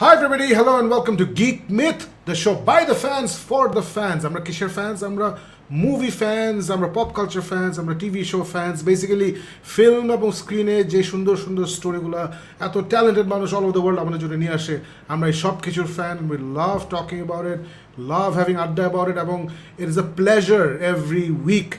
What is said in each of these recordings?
Hi everybody, hello and welcome to Geek Myth, the show by the fans for the fans. আমরা কিসের fans? আমরা movie fans, আমরা pop culture fans, আমরা TV show fans. Basically film এবং স্ক্রিনে যে সুন্দর সুন্দর স্টোরিগুলো এত ট্যালেন্টেড মানুষ অল ওভার দ্য ওয়ার্ল্ড আমাদের জন্য নিয়ে আসে, আমরা এই সব কিছুর fan. We love talking about it, love having আড্ডা অ্যাবাউট ইট, এবং it is a pleasure every week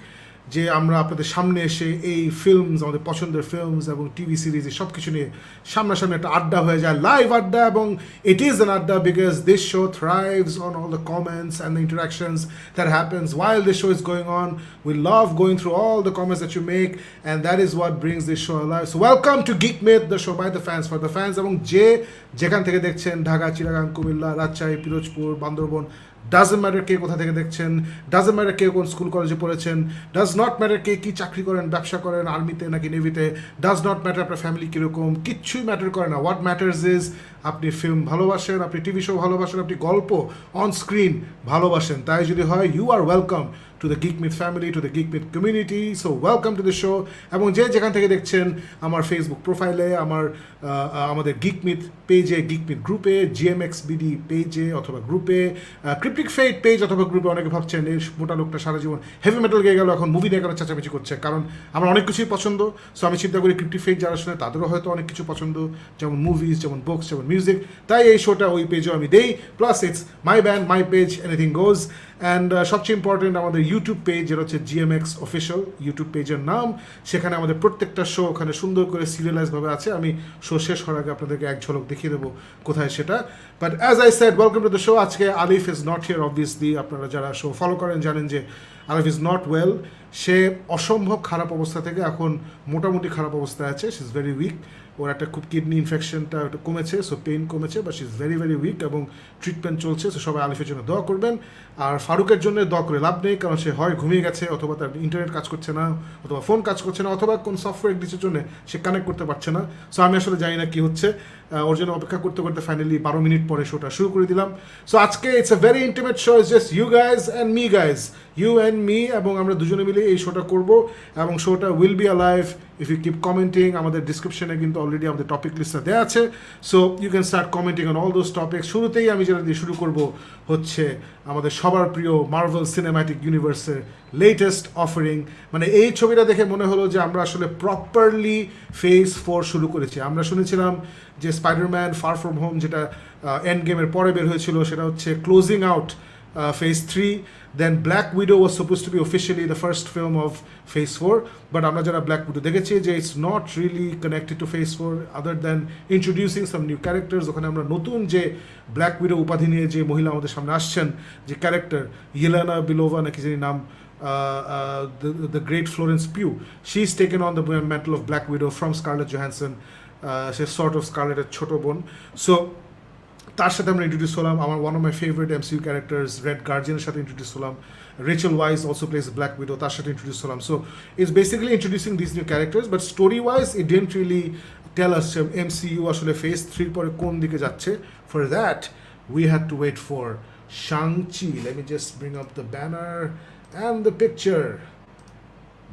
যে আমরা আপনাদের সামনে এসে এই ফিল্মস, আমাদের পছন্দের ফিল্মস এবং টিভি সিরিজ সব কিছু নিয়ে সামনাসামনি একটা আড্ডা হয়ে যায়, লাইভ আড্ডা। এবং ইট ইজ অ্যান আড্ডা because this show থ্রাইভস on all the comments and the interactions that happens while this show is going on. We love going through all the comments that you make, and that is what brings this show alive. So welcome to Geek Myth, the show by the fans for the fans. এবং যেখান থেকে দেখছেন, Dhaka, Chittagong, Comilla, Rajshahi, Pirojpur, Bandarban, doesn't matter কে কোথা থেকে দেখছেন, doesn't matter কে কোন school কলেজে পড়েছেন, ডাজ নট ম্যাটার কে কী চাকরি করেন, ব্যবসা করেন, আর্মিতে নাকি নেভিতে, ডাজ নট ম্যাটার আপনার ফ্যামিলি কীরকম, কিচ্ছুই ম্যাটার করে না। হোয়াট ম্যাটার্স ইজ আপনি ফিল্ম ভালোবাসেন, আপনি টিভি শো ভালোবাসেন, আপনি গল্প অন স্ক্রিন ভালোবাসেন। তাই যদি হয়, you are welcome to the Geek Myth family, to the Geek Myth community. So welcome to the show. এবং যেখান থেকে দেখছেন, আমার ফেসবুক প্রোফাইলে, আমাদের গিক মিথ পেজে, গিক মিথ গ্রুপে, GMXBD পেজে অথবা গ্রুপে, ক্রিপ্টিক ফেট পেজ অথবা গ্রুপে। অনেকে ভাবছেন এই মোটা লোকটা সারা জীবন হেভি মেটাল গিয়ে গেল, এখন মুভি নিয়ে কেন চেঁচামেচি করছে? কারণ আমার অনেক কিছুই পছন্দ। সো আমি চিন্তা করি ক্রিপ্টিক ফেট যারা শুনে তাদেরও হয়তো অনেক কিছু পছন্দ, যেমন মুভিজ, যেমন বুকস, যেমন মিউজিক। তাই এই শোটা ওই পেজেও আমি দেই। Plus it's my band, my page, anything goes. And সবচেয়ে ইম্পর্টেন্ট, আমাদের ইউটিউব পেজ, যেটা হচ্ছে GMX অফিসিয়াল ইউটিউব পেজের নাম। সেখানে আমাদের প্রত্যেকটা শো ওখানে সুন্দর করে সিরিয়ালাইজভাবে আছে। আমি শো শেষ হওয়ার আগে আপনাদেরকে এক ঝলক দেখিয়ে দেবো কোথায় সেটা। But as I said, welcome to the show. আজকে আলিফ ইজ নট হিয়ার অবভিয়াসলি। আপনারা যারা শো ফলো করেন জানেন যে আলিফ ইজ নট ওয়েল। সে অসম্ভব খারাপ অবস্থা থেকে এখন মোটামুটি খারাপ অবস্থায় আছে। She is very weak. ওর একটা খুব কিডনি ইনফেকশনটা একটু কমেছে, সো পেইন কমেছে, but she is very very weak এবং ট্রিটমেন্ট চলছে। সো সবাই আলিফের জন্য দোয়া করবেন। আর ফারুকের জন্য দোয়া করে লাভ নেই, কারণ সে হয় ঘুমিয়ে গেছে, অথবা তার ইন্টারনেট কাজ করছে না, অথবা ফোন কাজ করছে না, অথবা কোন সফটওয়্যার গ্লিচের জন্য সে কানেক্ট করতে পারছে না। সো আমি আসলে জানি না কী হচ্ছে। ওর জন্য অপেক্ষা করতে করতে ফাইনালি 12 মিনিট পরে শোটা শুরু করে দিলাম। সো আজকে it's a very intimate show. It's just you guys and me guys, you and me, এবং আমরা দুজনে মিলে এই শোটা করব। এবং শোটা will be alive if you keep commenting. আমাদের ডিসক্রিপশনে কিন্তু অলরেডি আমাদের টপিক লিস্টটা দেওয়া আছে। So you can start commenting on all those topics. শুরুতেই আমি যেটা দিয়ে শুরু করব হচ্ছে আমাদের সবার প্রিয় মার্ভেল সিনেম্যাটিক ইউনিভার্সের লেটেস্ট অফারিং। মানে এই ছবিটা দেখে মনে হলো যে আমরা আসলে প্রপারলি ফেজ 4 শুরু করেছি। আমরা শুনেছিলাম যে স্পাইডারম্যান ফার ফ্রম হোম, যেটা এন্ড গেমের পরে বের হয়েছিল, সেটা হচ্ছে closing out phase 3. Then Black Widow was supposed to be officially the first film of phase 4, but আমরা যারা Black Widow দেখেছি যে it's not really connected to phase 4 other than introducing some new characters. ওখানে আমরা নতুন যে Black Widow উপাধি নিয়ে যে মহিলা আমাদের সামনে আসছেন, যে ক্যারেক্টার ইয়েলেনা বিলোভা নাকি জানি নাম, the great Florence Pugh, she's taken on the mantle of Black Widow from Scarlett Johansson. She's sort of Scarlett's ছোট বোন। So তার সাথে আমরা ইন্ট্রোডিউস হলাম। আমার one of my favourite MCU characters red গার্জিয়ানের সাথে ইন্ট্রোডিউস হলাম। Rachel Weisz also plays Black Widow, তার সাথে ইন্ট্রোডিউস হলাম। So it's basically introducing this new characters, but story wise it didn't really tell us MCU আসলে phase 3 পরে কোন দিকে যাচ্ছে। For that we had to wait for Shang-Chi. Let me just bring up the banner and the picture.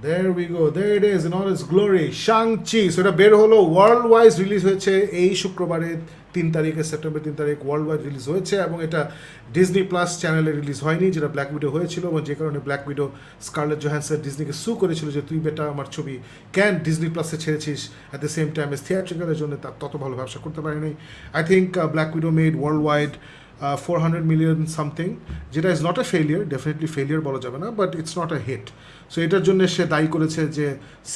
There we go, there it is in all its glory, Shang-Chi. So এটা বের হলো, world wise release হয়েছে এই শুক্রবারে 3 তারিখে, September 3 তারিখ world wide release হয়েছে। এবং এটা ডিজনি প্লাস চ্যানেলে রিলিজ হয়নি, যেটা ব্ল্যাক উইডো হয়েছিল, এবং যে কারণে ব্ল্যাক উইডো স্কারলেট জোহানসন ডিজনিকে সু করেছিল যে তুই বেটা আমার ছবি ক্যান ডিজনি প্লাসে ছেড়েছিস at the same time as থিয়েট্রিক্যালের জন্য, তার তত ভালো ব্যবসা করতে পারেনি। I think Black Widow made worldwide 400 million something, যেটা is not a failure, definitely failure বলা যাবে না, but it's not a hit. So এটার জন্য সে দায়ী করেছে যে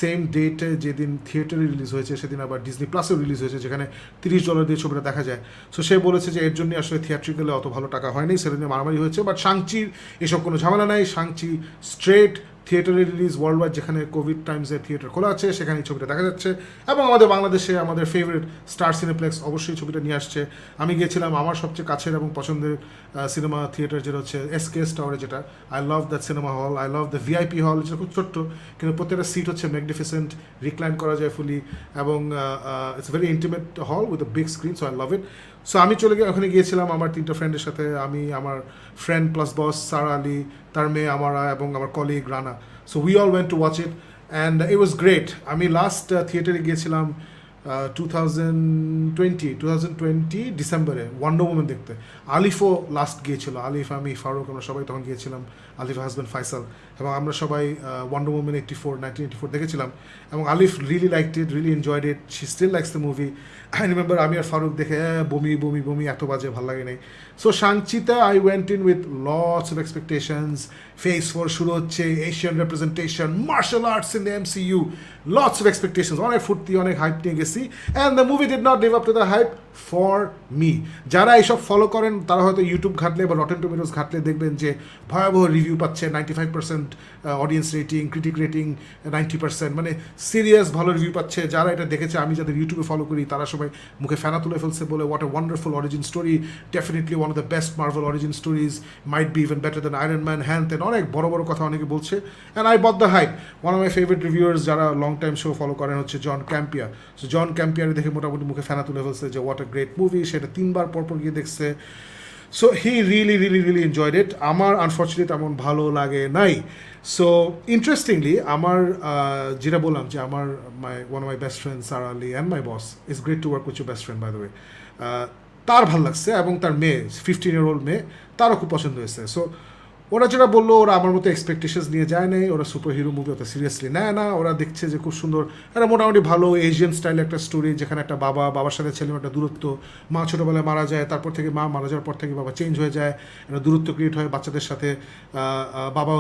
সেম ডেটে যেদিন থিয়েটারে রিলিজ হয়েছে সেদিন আবার ডিজনি প্লাসেও রিলিজ হয়েছে, যেখানে $30 দিয়ে ছবিটা দেখা যায়। সো সে বলেছে যে এর জন্য আসলে থিয়েট্রিক্যালে অত ভালো টাকা হয়নি, সেটা নিয়ে মারামারি হয়েছে। বাট শাংচির এসব কোনো ঝামেলা নাই। শাংচি স্ট্রেট থিয়েটারে রিলিজ ওয়ার্ল্ড ওয়াইড, যেখানে কোভিড টাইমসে থিয়েটার খোলা আছে, সেখানে এই ছবিটা দেখা যাচ্ছে। এবং আমাদের বাংলাদেশে আমাদের ফেভারিট স্টার সিনেপ্লেক্স অবশ্যই ছবিটা নিয়ে আসছে। আমি গিয়েছিলাম আমার সবচেয়ে কাছের এবং পছন্দের সিনেমা থিয়েটার, যেটা হচ্ছে SKS টাওয়ারে, যেটা I love that cinema hall. I love the VIP হল, যেটা খুব ছোট্ট, কিন্তু প্রত্যেকটা সিট হচ্ছে ম্যাগনিফিসেন্ট, রিক্লাইন করা যায় ফুলি, এবং ইটস ভেরি ইন্টিমেট হল with a big screen. So I love it. So আমি ওখানে গিয়েছিলাম আমার 3টা ফ্রেন্ডের সাথে, আমি, আমার ফ্রেন্ড প্লাস বস সারা আলী, তার মেয়ে আমারা, এবং আমার colleague Rana. So we all went to watch it and it was great. আমি লাস্ট থিয়েটারে গিয়েছিলাম 2020 ডিসেম্বরে ওয়ান্ডার ওম্যান দেখতে। আলিফও লাস্ট গিয়েছিল, আলিফ, আমি, ফারুক, আমরা সবাই তখন গিয়েছিলাম, আলিফ হাজব্যান্ড ফাইসাল, এবং আমরা সবাই ওয়ান্ডার ওম্যান 1984 দেখেছিলাম, এবং Alif really liked it, really enjoyed it, she still likes the movie. I remember আমি আর ফারুক দেখে বমি বমি বমি, এত বাজে, ভালো লাগে নাই। সো শাংচিতে I went in with lots of expectations, phase 4 শুরু হচ্ছে, Asian representation, martial arts in the MCU, lots of expectations, অনেক ফুর্তি, অনেক হাইপ নিয়ে গেছি, and the movie did not live up to the hype for me. যারা এইসব follow করেন তারা হয়তো ইউটিউব ঘাটলে বা রটেন টমেটোস ঘাটলে দেখবেন যে ভয়াবহ রিভিউ পাচ্ছে, 95% অডিয়েন্স রেটিং, ক্রিটিক রেটিং 90%, মানে সিরিয়াস ভালো রিভিউ পাচ্ছে। যারা এটা দেখেছে, আমি যাদের ইউটিউবে ফলো করি, তারা সবাই মুখে ফেনা তুলে ফেলছে, বলে what a wonderful origin story, definitely one of the best Marvel origin stories, might be even better than iron man, হ্যান তেন, অনেক বড় বড় কথা অনেকে বলছে। And I bought the hype. One of my favourite reviewers যারা লং টাইম শো ফলো করেন হচ্ছে জন ক্যাম্পিয়ার। সো জন ক্যাম্পিয়ার দেখে মোটামুটি মুখে ফেনা তুলে ফেলছে যে হোয়াট এ গ্রেট মুভি, সেটা 3 বার পরপর গিয়ে দেখছে। সো হি রিয়েলি এনজয়েড ইট। আমার আনফর্চুনেটলি তেমন ভালো লাগে নাই। সো ইন্টারেস্টিংলি আমার যেটা বললাম যে আমার one of my best friend Sara Ali and my boss, it's great to work with your best friend by the way, তার ভালো লাগছে, এবং তার মেয়ে 15-year-old মেয়ে, তারও খুব পছন্দ হয়েছে। সো ওরা যেটা বললো, ওরা আমার মতো এক্সপেকটেশনস নিয়ে যায় নাই, ওরা সুপার হিরো মুভি অত সিরিয়াসলি নেয় না, ওরা দেখছে যে খুব সুন্দর একটা মোটামুটি ভালো এশিয়ান স্টাইলে একটা স্টোরি, যেখানে একটা বাবার সাথে ছেলে একটা দূরত্ব, মা ছোটোবেলায় মারা যায়, তারপর থেকে মা মারা যাওয়ার পর থেকে বাবা চেঞ্জ হয়ে যায়, একটা দূরত্ব ক্রিয়েট হয় বাচ্চাদের সাথে। বাবা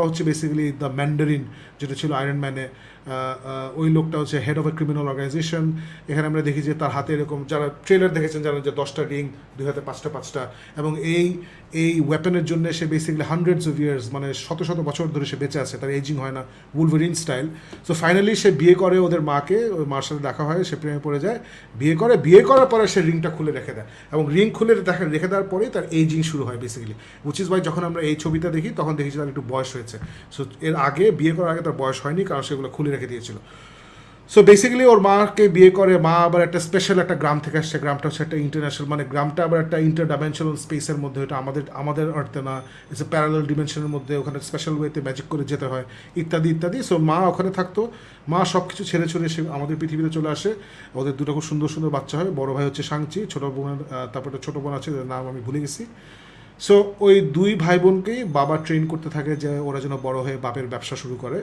হচ্ছে বেসিক্যালি দ্য ম্যান্ডারিন, যেটা ছিল আয়রন ম্যানে। ওই লোকটা হচ্ছে head of a criminal organisation. এখানে আমরা দেখি যে তার হাতে এরকম, যারা ট্রেলার দেখেছেন জানেন যে 10টা রিং, 2 হাতে 5টা, এবং এই ওয়েপনের জন্য সে বেসিক্যালি হান্ড্রেডস অফ ইয়ার্স, মানে শত বছর ধরে সে বেঁচে আছে, তার এজিং হয় না, উলভারিন স্টাইল। সো ফাইনালি সে বিয়ে করে ওদের মাকে, ওই মার সাথে দেখা হয়, সে প্রেমে পড়ে যায়, বিয়ে করার পরে সে রিংটা খুলে রেখে দেয়, এবং রিং খুলে রেখে দেওয়ার পরেই তার এজিং শুরু হয় বেসিক্যালি, উইচ ইজ ওয়াই যখন আমরা এই ছবিটা দেখি তখন দেখি যে তার একটু বয়স হয়েছে। সো এর আগে, বিয়ে করার আগে তার বয়স হয়নি, কারণ সেগুলো খুলে রেখে দিয়েছিল। সো বেসিক্যালি ওর মাকে বিয়ে করে, মা আবার একটা স্পেশাল একটা গ্রাম থেকে আসছে, গ্রামটা হচ্ছে একটা ইন্টারন্যাশনাল, মানে গ্রামটা আবার একটা ইন্টারডাইমেনশনাল স্পেসের মধ্যে, এটা আমাদের আর্থে না, ইটস এ প্যারালাল ডিমেনশনের মধ্যে, ওখানে স্পেশাল ওয়েতে ম্যাজিক করে যেতে হয়, ইত্যাদি। সো মা ওখানে থাকতো, মা সব কিছু ছেড়ে সে আমাদের পৃথিবীতে চলে আসে, ওদের দুটো খুব সুন্দর বাচ্চা হয়, বড় ভাই হচ্ছে শাংচি, ছোটো বোন, তারপর একটা ছোটো বোন আছে, যার নাম আমি ভুলে গেছি। সো ওই 2 ভাই বোনকেই বাবা ট্রেন করতে থাকে যে ওরা যেন বড় হয়ে বাপের ব্যবসা শুরু করে,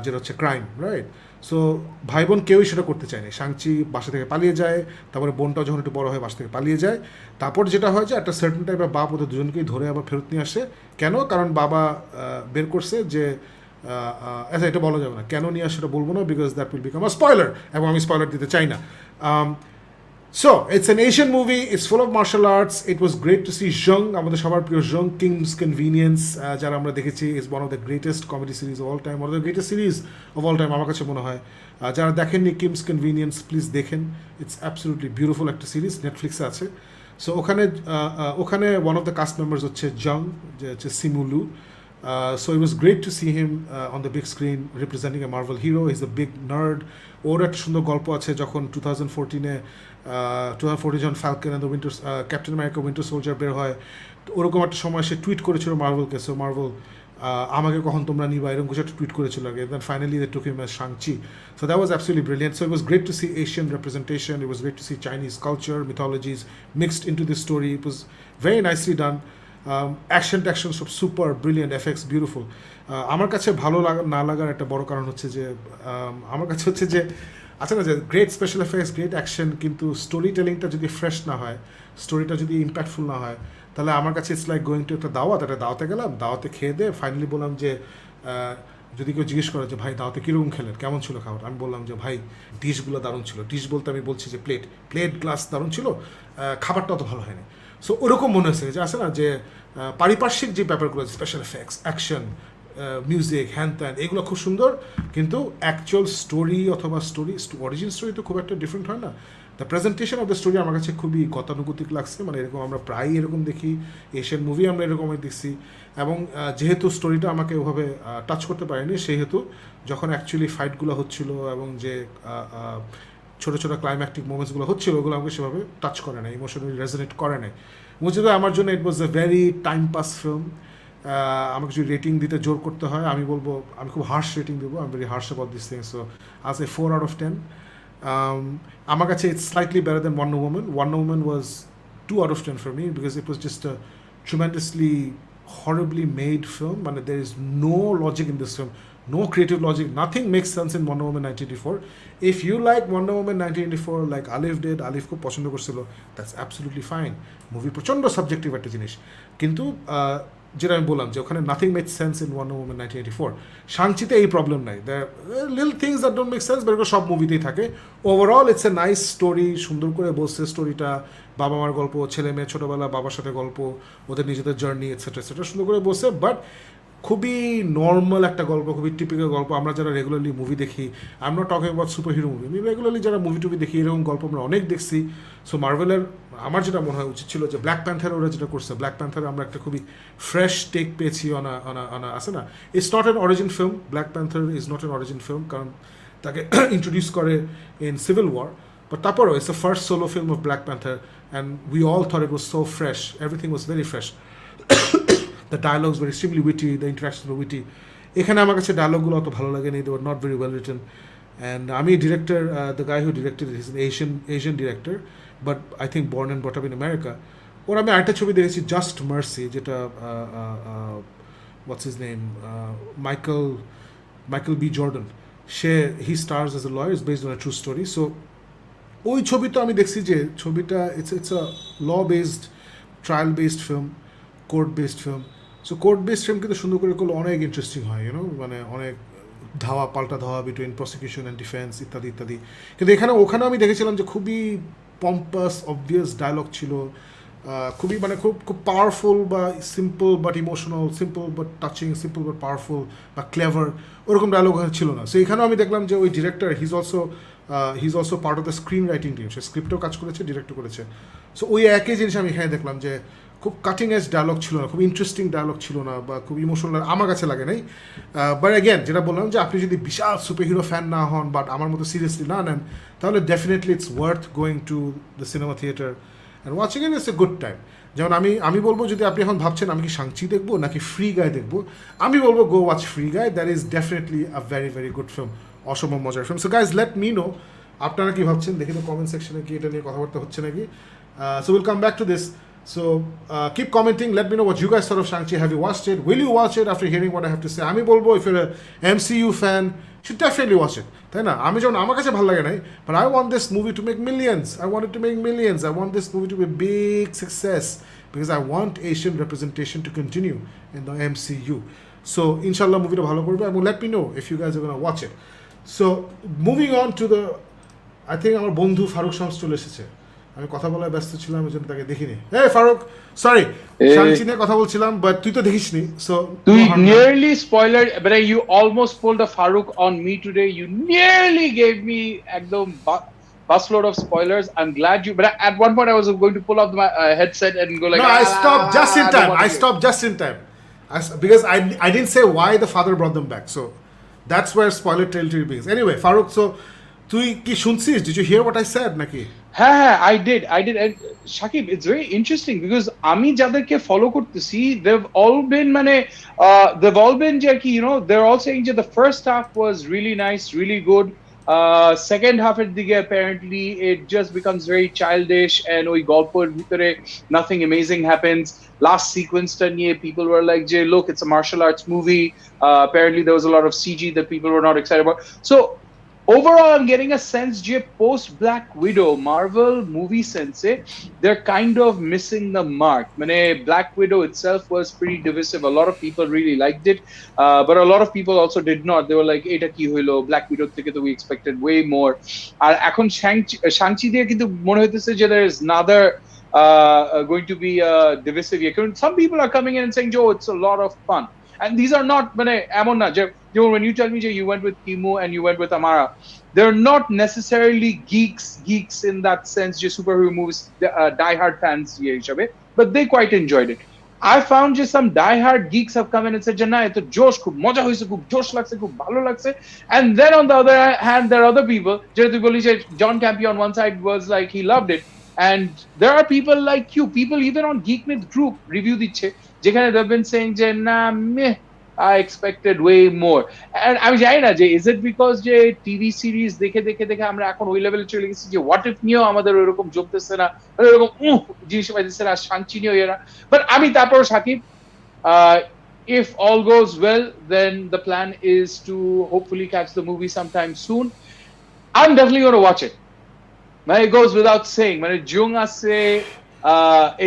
যেটা হচ্ছে ক্রাইম, রাইট? সো ভাই বোন কেউই সেটা করতে চায়নি। শাংচি বাসা থেকে পালিয়ে যায়, তারপরে বোনটাও যখন একটু বড় হয়ে বাসা থেকে পালিয়ে যায়, তারপর যেটা হয় যে একটা সার্টেন টাইপের বাপ ওদের দুজনকেই ধরে আবার ফেরত নিয়ে আসে। কেন? কারণ বাবা বের করছে যে আচ্ছা, এটা বলা যাবে না কেন নিয়ে আসে, সেটা বলবো না, because that will become a spoiler, এবং আমি স্পয়লার দিতে চাই না। So, it's an Asian movie, it's full of martial arts, it was great to see GIJOE, আমাদের সবার প্রিয় GIJOE, King's Convenience, যারা আমরা দেখেছি, is one of the greatest comedy series of all time, one of the greatest series of all time, আমার কাছে মনে হয়। যারা দেখেননি King's Convenience, প্লিজ দেখেন, it's absolutely beautiful একটা সিরিজ, নেটফ্লিক্সে আছে। সো ওখানে one of the cast members হচ্ছে GIJOE, যে হচ্ছে সিমুলু। So it was great to see him on the big screen representing a Marvel hero. He's a big nerd. ওর একটা সুন্দর গল্প আছে, যখন 2014 যখন Falcon and the winter, captain America Winter soldier বের হয়, তো ওরকম একটা সময় সে টুইট করেছিল মার্ভেলকে, সো মার্ভেল আমাকে কখন তোমরা নিবা, এরকম কিছু একটা টুইট করেছিল আগে। Then finally they took him as Shang Chi. So that was absolutely brilliant. So it was great to see Asian representation, it was great to see Chinese culture, mythologies mixed into this story. It was very nicely done. Action সব super brilliant, effects beautiful. আমার কাছে ভালো না লাগার একটা বড় কারণ হচ্ছে যে আমার কাছে হচ্ছে যে আচ্ছা না, যে great special effects, great action, কিন্তু স্টোরি টেলিংটা যদি ফ্রেশ না হয়, স্টোরিটা যদি ইম্প্যাক্টফুল না হয়, তাহলে আমার কাছে ইটস লাইক গোয়িং টু একটা দাওয়াতে গেলাম, দাওয়াতে খেয়ে দিয়ে ফাইনালি বললাম যে যদি কেউ জিজ্ঞেস করে যে ভাই দাওয়াতে কীরকম খেলেন, কেমন ছিল খাবার, আমি বললাম যে ভাই ডিশগুলো দারুণ ছিল। ডিশ বলতে আমি বলছি যে প্লেট গ্লাস দারুণ ছিল, খাবারটা অত ভালো হয়নি। সো ওরকম মনে হয়েছে যে আসে না যে পারিপার্শ্বিক যে ব্যাপারগুলো, স্পেশাল এফেক্টস, অ্যাকশন, মিউজিক, হ্যান ত্যান, এগুলো খুব সুন্দর, কিন্তু অ্যাকচুয়াল স্টোরি অথবা অরিজিন স্টোরি তো খুব একটা ডিফারেন্ট হয় না। The presentation of the story আমার কাছে খুবই গতানুগতিক লাগছে। মানে এরকম আমরা প্রায়ই এরকম দেখি, এশিয়ান মুভি আমরা এরকমই দেখছি, এবং যেহেতু স্টোরিটা আমাকে ওভাবে টাচ করতে পারেনি, সেহেতু যখন অ্যাকচুয়ালি ফাইটগুলো হচ্ছিল এবং যে ছোটো ক্লাইম্যাক্টিক মোমেন্টসগুলো হচ্ছিল, ওগুলো আমাকে সেভাবে টাচ করে নাই, ইমোশনালি রেজোনেট করে নাই। বুঝতে আমার জন্য it was a very time pass film. আমাকে যদি রেটিং দিতে জোর করতে হয়, আমি বলবো, আমি খুব হার্শ রেটিং দেবো, আমি very harsh about this things. So আজ এ 4 out of 10, আমার কাছে it's slightly better than Wonder Woman. Wonder Woman was 2 out of 10 for me because it was just a tremendously horribly made film. And there is no logic in this film, no creative logic, nothing makes sense in Wonder Woman 1984. If you like Wonder Woman 1984 like Alif did, Alif খুব পছন্দ করছিল, that's absolutely fine. Movie প্রচণ্ড subjective একটা জিনিস, কিন্তু যেটা আমি বললাম যে ওখানে nothing make sense in Wonder Woman 1984. শাংচিতে এই প্রবলেম নাই, there little things that don't make sense, but এগুলো সব মুভিতেই থাকে। Overall it's a nice story, সুন্দর করে বলছে স্টোরিটা, বাবা মার গল্প, ছেলে মেয়ে ছোটোবেলা বাবার সাথে গল্প, ওদের নিজেদের জার্নি এটসেট্রা এটসেট্রা সুন্দর করে বলছে। বাট খুবই নর্মাল একটা গল্প, খুবই টিপিক্যাল গল্প। আমরা যারা রেগুলারলি মুভি দেখি, I am not talking about super hero movie, আমি রেগুলারলি যারা মুভি টুভি দেখি এরকম গল্প আমরা অনেক দেখছি। সো মার্ভেলের আমার যেটা মনে হয় উচিত ছিল যে ব্ল্যাক প্যান্থার ওরা যেটা করছে, ব্ল্যাক প্যান্থারে আমরা একটা খুবই ফ্রেশ টেক পেয়েছি অনা আছে না, it's not an origin film, black panther is not an origin film, কারণ তাকে ইন্ট্রোডিউস করে ইন সিভিল ওয়ার, বাট তারপরেও it's the first solo film of black panther and we all thought it was so fresh, everything was very fresh, the dialogues were extremely witty, the interactions were witty. এখানে আমার কাছে ডায়লগুলো অত ভালো লাগেনি, they were not very well written. And আমি director, the guy who directed it, he's an Asian director, but I think born and brought up in America. ওর আমি আরেকটা ছবি দেখেছি, জাস্ট মার্সি, যেটা what's his name, Michael B. Jordan, he stars as a lawyer, it's based on a true story. So ওই ছবি তো আমি দেখছি যে ছবিটা it's a law based, trial based film, court based film. So court based film কিন্তু সুন্দর করে করলে অনেক ইন্টারেস্টিং হয়, ইউনো, মানে অনেক ধাওয়া পাল্টা ধাওয়া বিটুইন প্রসিকিউশন অ্যান্ড ডিফেন্স ইত্যাদি ইত্যাদি। কিন্তু ওখানে আমি দেখেছিলাম যে খুবই পম্পাস অবভিয়াস ডায়লগ ছিল, খুবই মানে খুব পাওয়ারফুল বা simple but emotional, simple but touching, simple but powerful বা ক্লেভার, ওরকম ডায়লগ ছিল না। সো এখানেও আমি দেখলাম যে ওই director his also part of the screen writing team, সে স্ক্রিপ্টও কাজ করেছে, ডিরেক্টও করেছে। সো ওই একই জিনিস আমি এখানে দেখলাম যে খুব কাটিং এজ ডায়লগ ছিল না, খুব ইন্টারেস্টিং ডায়লগ ছিল না, বা খুব ইমোশনাল আমার কাছে লাগে নাই। বাট অ্যাগেন যেটা বললাম যে আপনি যদি বিশাল সুপার হিরো ফ্যান না হন, বাট আমার মতো সিরিয়াসলি না নেন, তাহলে definitely it's worth going to the cinema theatre and watching it, it's a good time. যেমন আমি বলবো, যদি আপনি এখন ভাবছেন আমি কি শাংচি দেখবো নাকি ফ্রি গাই দেখবো, আমি বলবো গো watch free guy, that is definitely a very very good film, অসম্ভব মজার film. So guys let me no আপনারা কি ভাবছেন, দেখি তো কমেন্ট সেকশনে কি এটা নিয়ে কথাবার্তা হচ্ছে নাকি। So will come back to this. So keep commenting, let me know what you guys thought of Shang-Chi. Have you watched it? Will you watch it after hearing what I have to say? আমি বলবো, if you're a MCU fan, you should definitely watch it. তাই না, আমি যেমন আমার কাছে ভালো লাগে নাই, but I want this movie to make millions. I want it to make millions. I want this movie to be a big success because I want Asian representation to continue in the MCU. So inshallah movieটা ভালো করবে, and let me know if you guys are going to watch it. So moving on to the, I think আমার বন্ধু ফারুক শামস চলে এসেছে, আমি কথা বলায় ব্যস্ত ছিলাম ওই জন্য তাকে দেখিনি। এই ফারুক, সরি, শাংচি নিয়ে কথা বলছিলাম, বাট তুই তো দেখিসনি, সো তুই nearly spoiler, but you almost pulled a Farooq on me today. You nearly gave me একদম busload of spoilers. I'm glad you, but at one point I was going to pull off my headset and go like, no, I stopped just in time. I stopped just in time because I didn't say why the father brought them back. So that's where spoiler territory begins. Anyway, Farooq, so তুই কি শুনছিস? Did you hear what I said নাকি? হ্যাঁ, I did. And Shakib, it's very interesting because আমি যাদেরকে follow করতেছি, they've all been যে কি, you know, they're all saying that the first half was really nice, really good. Second half এর দিকে apparently it just becomes very childish and ওই গল্পের ভিতরে nothing amazing happens. Last sequence-টা নিয়ে people were like, look, it's a martial arts movie. Apparently there was a lot of CG that people were not excited about. So overall, I'm getting a sense that post Black Widow, Marvel movie sense, they're kind of missing the mark. Black Widow itself was pretty divisive. A lot of people really liked it, but a lot of people also did not. They were like, "Eta ki hoilo, Black Widow theke to we expected way more." And ekhon Shang-Chi diye kintu mone hoiteche je there is another going to be divisive. Some people are coming in and saying, "Joe, it's a lot of fun." And these are not emon na when you tell me you went with Kimu and you went with Amara, they're not necessarily geeks in that sense, just superhero movies, diehard fans, but they quite enjoyed it. I found just some diehard geeks have come in and said, "Jana, eto josh khub moja hoyse, khub josh lagse, khub bhalo lagse." And then on the other hand, there are other people, John Campy on one side was like he loved it, and there are people like you, people even on Geek Myth group review dichhe, যেখানে they've been saying যে না I expected way more. And আমি জানি না যে is it because যে TV series দেখে দেখে দেখে আমরা এখন ওই লেভেলে চলে গেছি যে what if নিয়েও আমাদের ওইরকম জমতেছে না, ওইরকম জিনিস পাইতেছে না, শাংচি নিয়েও এরা। বাট আমি তারপর Shakib, uh, if all goes well, then the plan is to hopefully catch the movie sometime soon. I'm definitely going to watch it. It goes without saying. Jung Ase,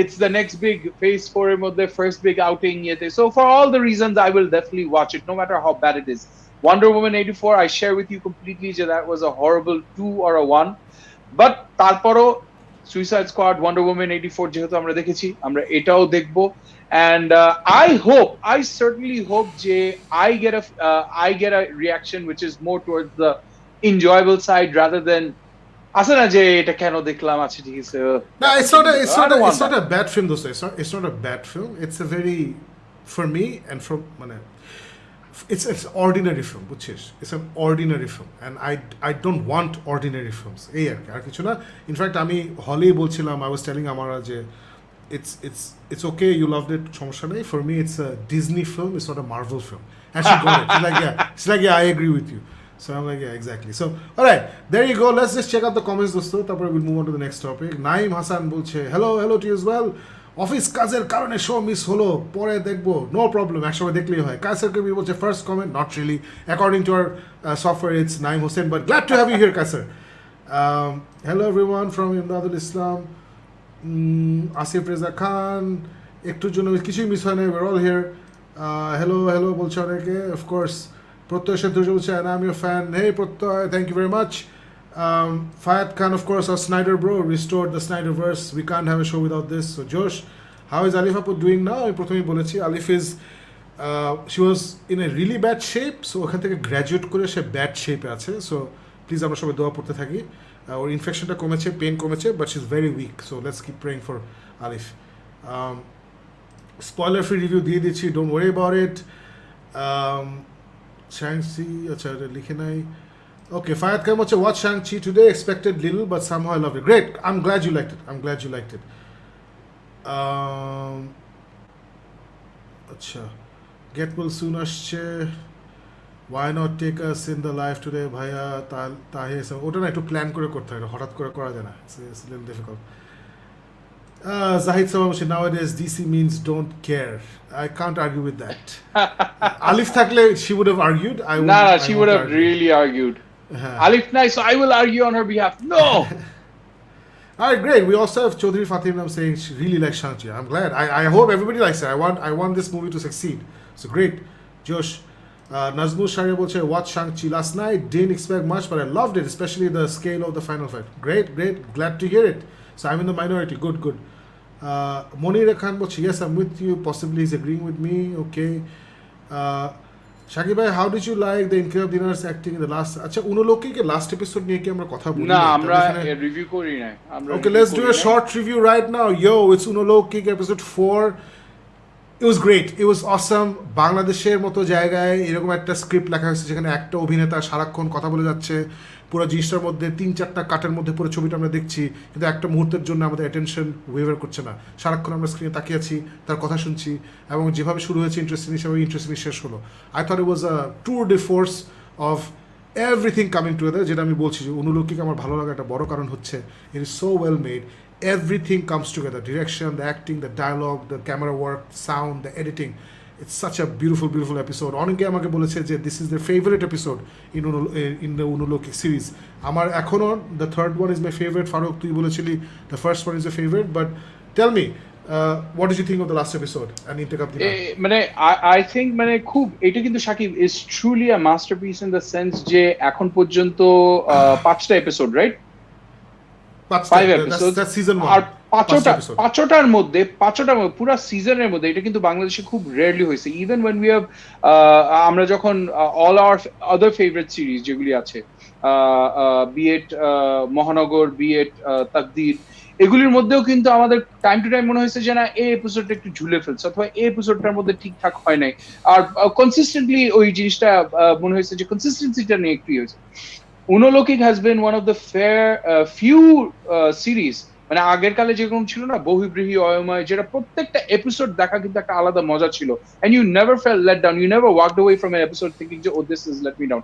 it's the next big phase for him, or the first big outing yet. So for all the reasons, I will definitely watch it, no matter how bad it is. Wonder Woman 84, I share with you completely that was a horrible 2 or a 1. But tarporo Suicide Squad, Wonder Woman 84 যেহেতু আমরা দেখেছি, আমরা এটাও দেখবো। And I certainly hope যে I get a reaction which is more towards the enjoyable side rather than আছে না যে এটা কেন দেখলাম, আছে ঠিক আছে। No, it's not a bad film though. It's not a bad film. It's a very, for me and from it's ordinary film, বুঝছিস? It's an ordinary film and I don't want ordinary films. এই আর কিছু না। In fact আমি হলেই বলছিলাম, I was telling Amara যে it's okay, you loved it, সমস্যা নেই। For me it's a Disney film, it's not a Marvel film. And she got it. She's like yeah, I agree with you. So I'm like, yeah, exactly. So, all right, there you go. Let's just check out the comments, dosto. Tapore we'll move on to the next topic. Naim Hassan bolche, hello to you as well. Office কাজের কারণে show miss হলো, পরে দেখবো, no problem, একসময় দেখলেই হয়। কায়সার কবির বলছে first comment, not really. According to our software, it's Naim Hussain, but glad to have you here, Kaisar. Hello everyone from Imdadul Islam. Asif Reza Khan, একটুর জন্য কিছুই মিস হয় না, we're all here. Hello বলছে অনেকে, of course. Protoy Shantuja will say, and I'm your fan. Hey Protoy, thank you very much. Fayad Khan, of course, our Snyder bro, restored the Snyderverse. We can't have a show without this. So Josh, how is Alif Apu doing now? Prothome bolechi, Alif is, she was in a really bad shape. So ওখান থেকে graduate করে সে bad শেপে আছে। So please আমরা সবাই দোয়া পড়তে থাকি। ওর ইনফেকশনটা কমেছে, পেন কমেছে, but she's very weak. So let's keep praying for Alif. Spoiler free review দিয়ে দিচ্ছি, don't worry about it. Shang Chi, acha likhe nai. Okay, Fayad Khan watch Shang Chi today. Expected little, but somehow I loved it. Great. I'm glad you liked it. Acha. Get well soon আসছে. Why not take us in the live today, bhaiya? তাহে ওটা না একটু plan করে করতে হয়, হঠাৎ করে করা যায় না। It's a little difficult. Zahid Sawam, nowadays DC means don't care. I can't argue with that. Alif Thakle, she would have argued. She would have really argued. Alif Nai, so I will argue on her behalf. No! All right, great. We also have Chaudhry Fatim Nam saying she really likes Shang Chi. I'm glad. I hope everybody likes it. I want this movie to succeed. So great. Josh, Nazmul Sharia bolche, watched Shang Chi last night. Didn't expect much, but I loved it, especially the scale of the final fight. Great. Glad to hear it. So I'm in the minority. Good. Monira Khan bolche, yes, I'm with you. Possibly he's agreeing with me. Okay. Shaggy bhai, how did you like the Inkiyab Dinar's acting in the last? Acha, Unoloki ke last episode niye ki amra kotha boli na, amra review kori nai. Okay, let's do a short review right now. Yo, it's Unoloki episode 4. It was great. It was awesome. বাংলাদেশের মতো জায়গায় এরকম একটা script লেখা হয়েছে যেখানে একটা অভিনেতা সারাক্ষণ কথা বলে যাচ্ছে, পুরো জিনিসটার মধ্যে 3-4টা কাটের মধ্যে পুরো ছবিটা আমরা দেখছি, কিন্তু একটা মুহূর্তের জন্য আমাদের অ্যাটেনশন ওয়েভার করছে না। সারাক্ষণ আমরা স্ক্রিনে তাকিয়ে আছি, তার কথা শুনছি, এবং যেভাবে শুরু হয়েছে ইন্টারেস্টিং হিসাবে ইন্টারেস্টিং শেষ হলো। I thought it was a tour day force of everything coming together. যেটা আমি বলছি যে অনুলৌকিক আমার ভালো লাগা একটা বড় কারণ হচ্ছে it is so well made. Everything comes together: direction, the acting, the dialogue, the camera work, sound, the editing. It's such a beautiful episode. অনেকে আমাকে বলেছে যে this is their favorite episode in the Unulokik series. আমার এখনো the third one is my favorite. Faruk, তুই বলেছিলি the first one is your favorite, but tell me what did you think of the last episode and Intikab Dinar? I think খুব এটা কিন্তু Shakib is truly a masterpiece in the sense যে এখন পর্যন্ত 5টা episode, right? 5 episodes. That's season 1. আর পাঁচটার মধ্যে পুরো সিজনের মধ্যে এটা কিন্তু বাংলাদেশে খুব রেয়ারলি হয়েছে। ইভেন when we have আমরা যখন all our other favorite series যেগুলি আছে, be it মহানগর, be it তাকদীর, এগুলির মধ্যেও কিন্তু আমাদের টাইম টু টাইম মনে হয়েছে যে না এই এপিসোডটা একটু ঝুলে ফেলছে, অথবা এই এপিসোডটার মধ্যে ঠিকঠাক হয় নাই। আর কনসিস্টেন্টলি ওই জিনিসটা মনে হয়েছে যে কনসিস্টেন্সিটা নিয়ে একটু হয়েছে। Unalokik has been one of the few series মানে আগের কালে যেরকম ছিল না বহির্ব্রীহি অয়ময়, যেটা প্রত্যেকটা এপিসোড দেখা কিন্তু একটা আলাদা মজা ছিল, and you never fell let down, you never walked away from an episode thinking যে oh this is let me down.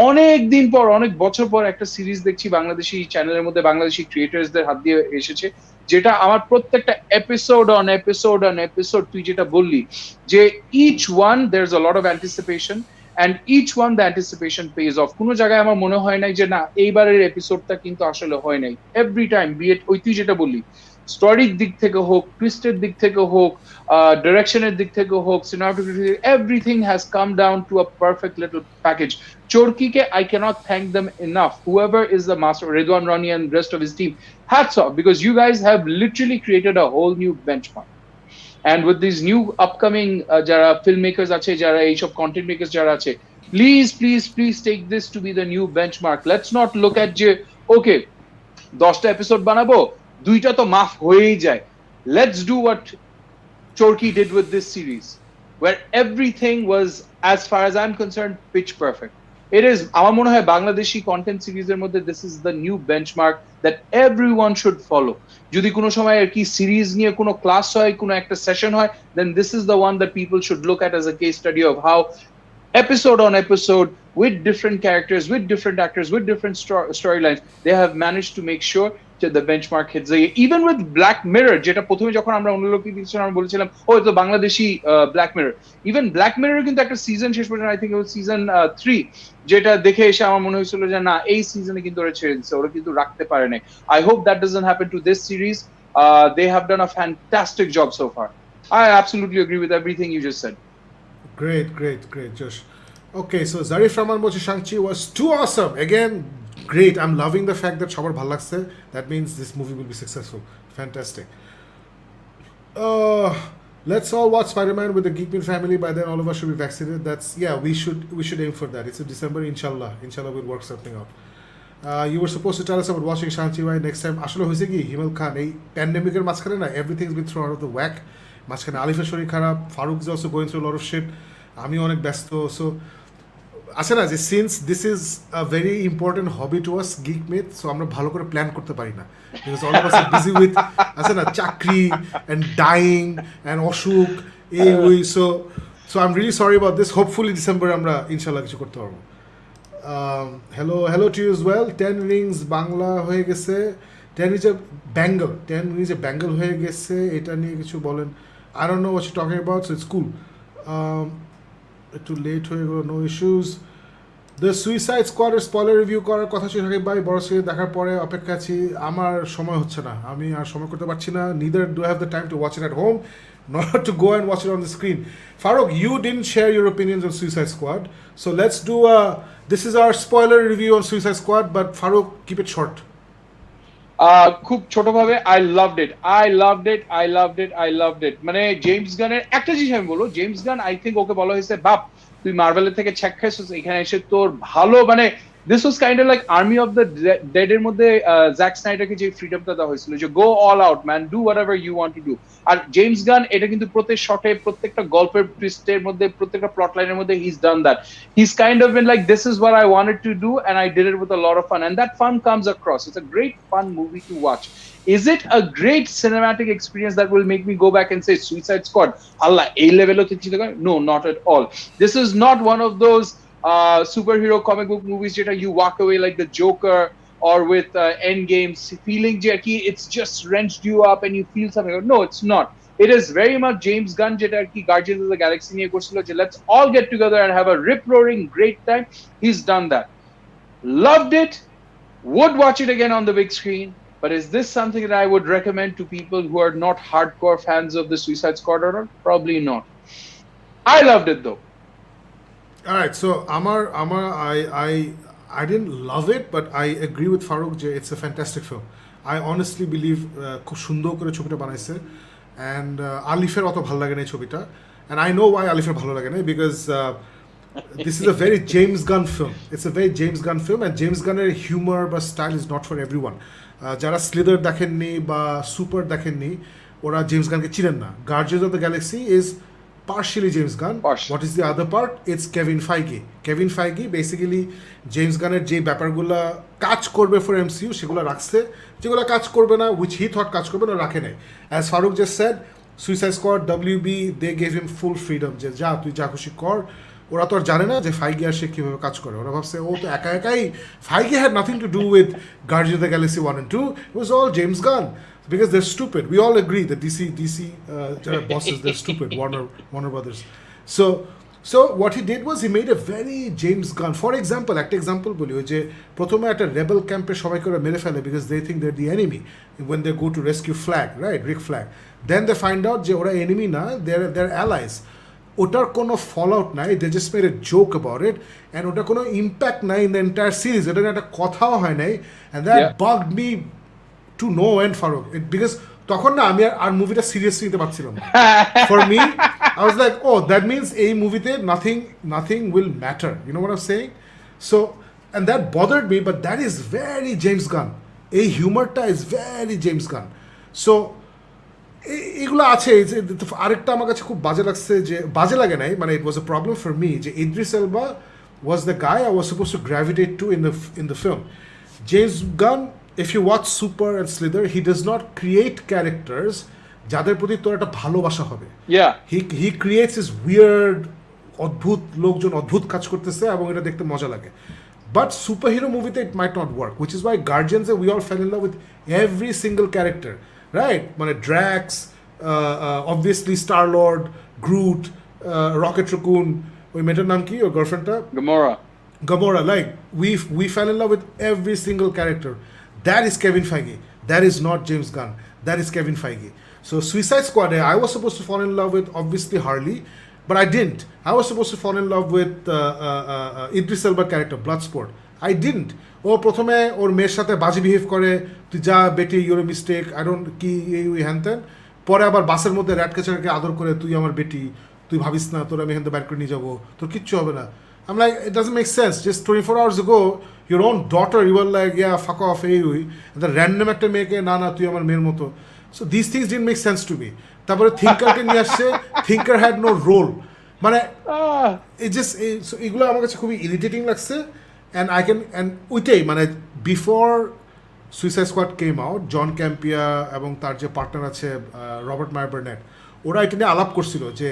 অনেক দিন পর, অনেক বছর পর একটা সিরিজ দেখছি বাংলাদেশি চ্যানেলের মধ্যে, বাংলাদেশি ক্রিয়েটার্সদের হাত দিয়ে এসেছে, যেটা আমার প্রত্যেকটা episode on episode on episode, তুই যেটা বললি যে each one there is a lot of anticipation, and each one the anticipation page of. কোনো জায়গায় আমার মনে হয় নাই যে না এইবারের এপিসোডটা কিন্তু আসলে হয় নাই। এভরি টাইম বিএড ওই তুই যেটা বললি স্টোরির দিক থেকে হোক, টুইস্টের দিক থেকে হোক, ডিরেকশনের দিক থেকে হোক, cinematography, everything has come down to a perfect little package. চরকিকে I can't thank them enough, whoever is the master, Redwan Rony and rest of his team, hats off, because you guys have literally created a whole new benchmark. And with these new upcoming যারা filmmakers আছে, যারা এইসব content makers যারা আছে, please take this to be the new benchmark. Let's not look at যে okay 10টা episode বানাবো, 2টা তো মাফ হয়েই যায়। Let's do what Chorki did with this series, where everything was, as far as I'm concerned, pitch perfect. It is, আমার মনে হয় বাংলাদেশি কন্টেন্ট সিরিজের মধ্যে this is the new benchmark that everyone should follow. যদি কোনো সময় আর কি সিরিজ নিয়ে কোনো ক্লাস হয়, কোনো একটা সেশন হয়, then this is the one that people should look at as a case study of how episode on episode, with different characters, with different actors, with different storylines, they have managed to make sure that the benchmark hits. Even with Black Mirror, যেটা প্রথমে যখন আমরা অনুলোকি দিয়েছিলাম আমরা বলেছিলাম ও এটা Bangladeshi Black Mirror, even Black Mirror কিন্তু একটা সিজন শেষ পর্যন্ত, I think it was season 3, যেটা দেখে এসে আমার মনে হয়েছিল যে না এই সিজনে কিন্তু ওরা ছেড়ে দিচ্ছে, ওরা কিন্তু রাখতে পারে নাই। I hope that doesn't happen to this series. They have done a fantastic job so far. I absolutely agree with everything you just said. Great, Josh. Okay, so Zarif Rahman বলছে Shang Chi was too awesome. Again, great. I'm loving the fact that সবার ভালো লাগছে. That means this movie will be successful. Fantastic. Let's all watch Spider-Man with the Geek Myth family. By then, all of us should be vaccinated. That's we should aim for that. It's in December, inshallah. Inshallah, we'll work something out. You were supposed to tell us about watching Shang Chi next time. আসলে হয়েছে কি হিমেল খান এই প্যান্ডেমিকের মাঝখানে না everything's been thrown out of the whack. মাঝখানে আলিফের শরীর খারাপ, Faruk is also going through a lot of shit. আমি অনেক ব্যস্ত, so আছে না যে since this is a very important hobby to us Geek Myth, so আমরা ভালো করে প্ল্যান করতে পারি না, because all of us are busy with আছে না চাকরি অ্যান্ড ডাইং অ্যান্ড অসুখ এই ওই, so I am really sorry about this. Hopefully ডিসেম্বরে আমরা ইনশাল্লাহ কিছু করতে পারবো। Hello to you is well. 10 rings Bangla হয়ে গেছে, 10 ইজ এ ব্যাঙ্গল হয়ে গেছে, এটা নিয়ে কিছু বলেন। I don't know what you talking about, so it's cool. একটু লেট হয়ে গেলো, নো ইস্যুস। দ্য সুইসাইড স্কোয়াডের স্পয়লার রিভিউ করার কথা ছিল সাকিব ভাই, বড় সিরিজ দেখার পরে অপেক্ষা আছি। আমার সময় হচ্ছে না, আমি আর সময় করতে পারছি না। Neither do have the time to watch it at home, not to go and watch it on the screen. Farooq, you didn't share your opinions on Suicide Squad, so let's do this is our spoiler review on Suicide Squad, but Farooq, keep it short. খুব ছোটভাবে I loved it. মানে James গানের একটা জিনিস আমি বলবো, James Gunn I think ওকে বলা হয়েছে বাপ তুই মার্ভেলের থেকে চেক খাইছিস, এখানে এসে তোর ভালো মানে this was kind of like Army of the Dead এর মধ্যে জ্যাক স্নাইডারকে যে ফ্রিডমটা দেওয়া হয়েছিল যে go all out man, do whatever you want to do. আর জেমস গান এটা কিন্তু প্রত্যেক শটে, প্রত্যেকটা গল্পের টুইস্টের মধ্যে, প্রত্যেকটা প্লট লাইনের মধ্যে he's done that. He's kind of been like, this is what I wanted to do and I did it with a lot of fun, and that fun comes across. It's a great fun movie to watch. Is it a great cinematic experience that will make me go back and say Suicide Squad Allah এই লেভেলও চিন্তা করে? No, not at all. This is not one of those superhero comic book movies যেটা you walk away like the Joker or with Endgame feeling যে কি it's just wrenched you up and you feel something. No, it's not. It is very much James Gunn যেটা কি Guardians of the Galaxy নিয়ে করছিল যে let's all get together and have a rip-roaring great time. He's done that. Loved it. Would watch it again on the big screen. But is this something that I would recommend to people who are not hardcore fans of the Suicide Squad or not? Probably not. I loved it though. All right, so I didn't love it, but I agree with Farooq যে it's a fantastic film. I honestly believe খুব সুন্দর করে ছবিটা বানাইছে, and আলিফের অত ভালো লাগে না এই ছবিটা, and I know why আলিফের ভালো লাগে না, because this is a very James Gunn film. It's a very James Gunn film, and James Gunner humor বা style is not for everyone. যারা স্লিদার দেখেননি বা সুপার দেখেননি ওরা জেমস গানকে চিনেন না। Guardians of the Galaxy is partially James Gunn. Partially. What is the other part? It's Kevin Feige. Kevin Feige basically James Gunনের যে ব্যাপারগুলো কাজ করবে for MCU সেগুলো রাখছে, যেগুলো কাজ করবে না which he thought কাজ করবে না রাখে নাই. As Farooq just said, Suicide Squad, WB, they gave him full freedom যে যা তুই যা খুশি কর. ওরা তো আর জানে না যে ফাইগি আর সে কীভাবে কাজ করে. ওরা ভাবছে ও তো একা একাই, ফাইগি had nothing to do with Guardians of the Galaxy 1 and 2. It was all James Gunn. Because they're stupid. We all agree that DC bosses, they're stupid. Warner Brothers. So what he did was he made a very James Gunn. For example, একটা example বলি, ওই যে প্রথমে একটা rebel ক্যাম্পে সবাইকে ওরা মেরে ফেলে because they think they're the enemy when they go to rescue Flag, right? Rick Flag. Then they find out যে ওরা enemy না, they're allies. ওটার কোনো fallout নাই, they just made a joke about it, and ওটার কোনো impact নাই in the entire series. এটা একটা কথাও হয় নাই, and that bugged me to no end, Farooq. Because তখন না আমি আর মুভিটা সিরিয়াসলি নিতে পারছিলাম না. For me, I was like, oh, that means এই মুভিতে nothing will matter. You know what I'm saying? So, and that bothered me, but that is very James Gunn. এই হিউমারটা is very James Gunn. So, এগুলো আছে. আরেকটা আমার কাছে খুব বাজে লাগছে, যে বাজে লাগে নাই, মানে it was a problem for me, যে Idris Elba was the guy I was supposed to gravitate to in the film. James Gunn, if you watch Super and Slither, he does not create characters যাদের প্রতি তোর একটা ভালোবাসা হবে. He creates this weird, অদ্ভুত লোকজন অদ্ভুত কাজ করতেছে এবং এটা দেখতে মজা লাগে. But superhero movie it might not work, which is why Guardians we all fell in love with every single character, right? মানে Drax, obviously Star-Lord, Groot, Rocket Raccoon, ওই মেয়েটার নাম কি, ওর গার্লফ্রেন্ডটা? Gamora, like we fell in love with every single character. That is Kevin Feige. That is not James Gunn. That is Kevin Feige. So Suicide Squad, I was supposed to fall in love with obviously Harley, but I didn't. I was supposed to fall in love with Idris Elba character, Bloodsport. I didn't. ও প্রথমে ওর মেয়ের সাথে বাজে behave করে, তুই যা বেটি, your a mistake, I don't কি এই হ্যান ত্যান. পরে আবার বাসের মধ্যে র্যাট ক্যাচারকে আদর করে, তুই আমার বেটি, তুই ভাবিস না তোর আমি এখান থেকে ব্যাট করে নিয়ে যাবো, তোর কিচ্ছু হবে না. I'm like, it doesn't make sense. Just 24 hours ago, your own daughter, you were like, yeah, fuck off, hey, and the random একটা মেয়েকে না না তুই আমার মেয়ের মতো. So these things didn't make sense to me. তারপরে থিঙ্কারকে নিয়ে আসছে, থিঙ্কার had no role. মানে it just, so এগুলো আমার কাছে খুবই ইরিটেটিং লাগছে. And ওইটাই মানে before Suicide Squad came out, জন ক্যাম্পিয়া এবং তার যে পার্টনার আছে রবার্ট মায়ার বার্নেট, ওরা এটা নিয়ে আলাপ করছিল যে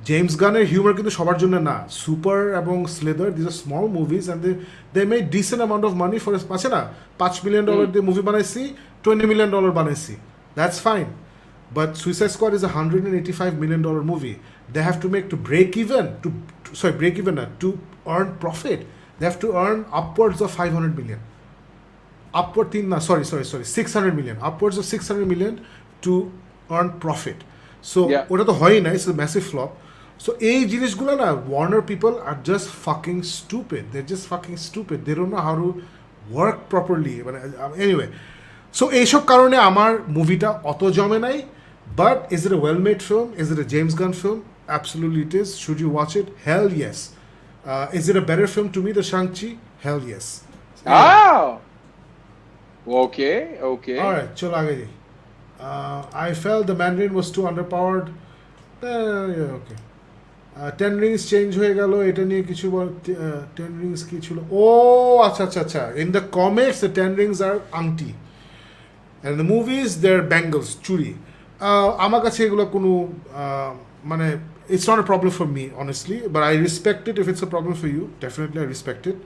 জেমস গানের হিউমার কিন্তু সবার জন্য না. সুপার এবং Slither, this are small movies and they made decent amount of money for আছে না, $5 million দিয়ে মুভি বানাইছি, $20 million বানাইছি, that's fine. But suicide squad is $185 million movie. They have to make to break even, to earn profit. They have to earn upwards of 500 million. 600 million. Upwards of 600 million to earn profit. So, ওটা তো হয়ই না, it's a massive flop. So, এই জিনিসগুলো না, Warner people are just fucking stupid. They're just fucking stupid. They don't know how to work properly. Anyway, so এইসব কারণে আমার মুভিটা অত জমে নাই. But is it a well-made film? Is it a James Gunn film? Absolutely it is. Should you watch it? Hell yes. Is it a better film to me than Shang Chi? Hell yes. Okay. Alright, chalo aage ji. I felt the Mandarin was too underpowered. Yeah, okay. 10 rings change হয়ে গেল, এটা নিয়ে কিছু 10 rings কি ছিল? ও আচ্ছা. In the comics, the 10 rings are auntie. And in the movies, they're bangles, চুড়ি. আমার কাছে এগুলো কোনো মানে it's not a problem for me, honestly, but I respect it. If it's a problem for you, definitely I respect it.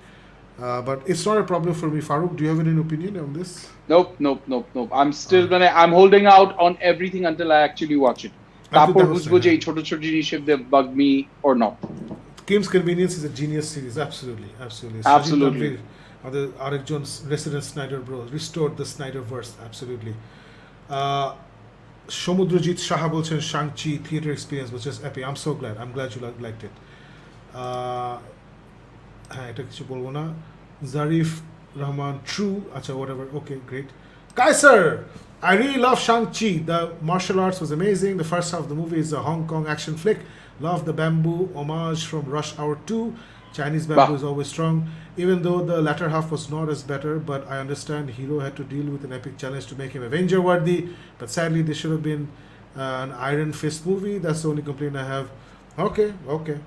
But it's not a problem for me. Farooq, do you have any opinion on this? Nope. I'm still I'm holding out on everything until I actually watch it. তারপর বুঝবো যে এই ছোট জিনিস if they bug me or not. Kim's Convenience is a genius series. Absolutely. আরেকজন resident Snyder bros restored the Snyderverse. Absolutely. সমুদ্রজিৎ Saha বলছেন Shang-Chi theater experience was just epic. I'm so glad. I'm glad you liked it. হ্যাঁ, এটা কিছু বলবো না. Zarif Rahman, true. Acha, whatever. Okay, great. Kaiser, I really love Shang-Chi. The martial arts was amazing. The first half of the movie is a Hong Kong action flick. Love the bamboo homage from Rush Hour 2. Chinese bamboo is always strong. Even though the latter half was not as better, but I understand Hero had to deal with an epic challenge to make him Avenger worthy. But sadly, they should have been An Iron Fist movie, that's the only complaint I have. Okay.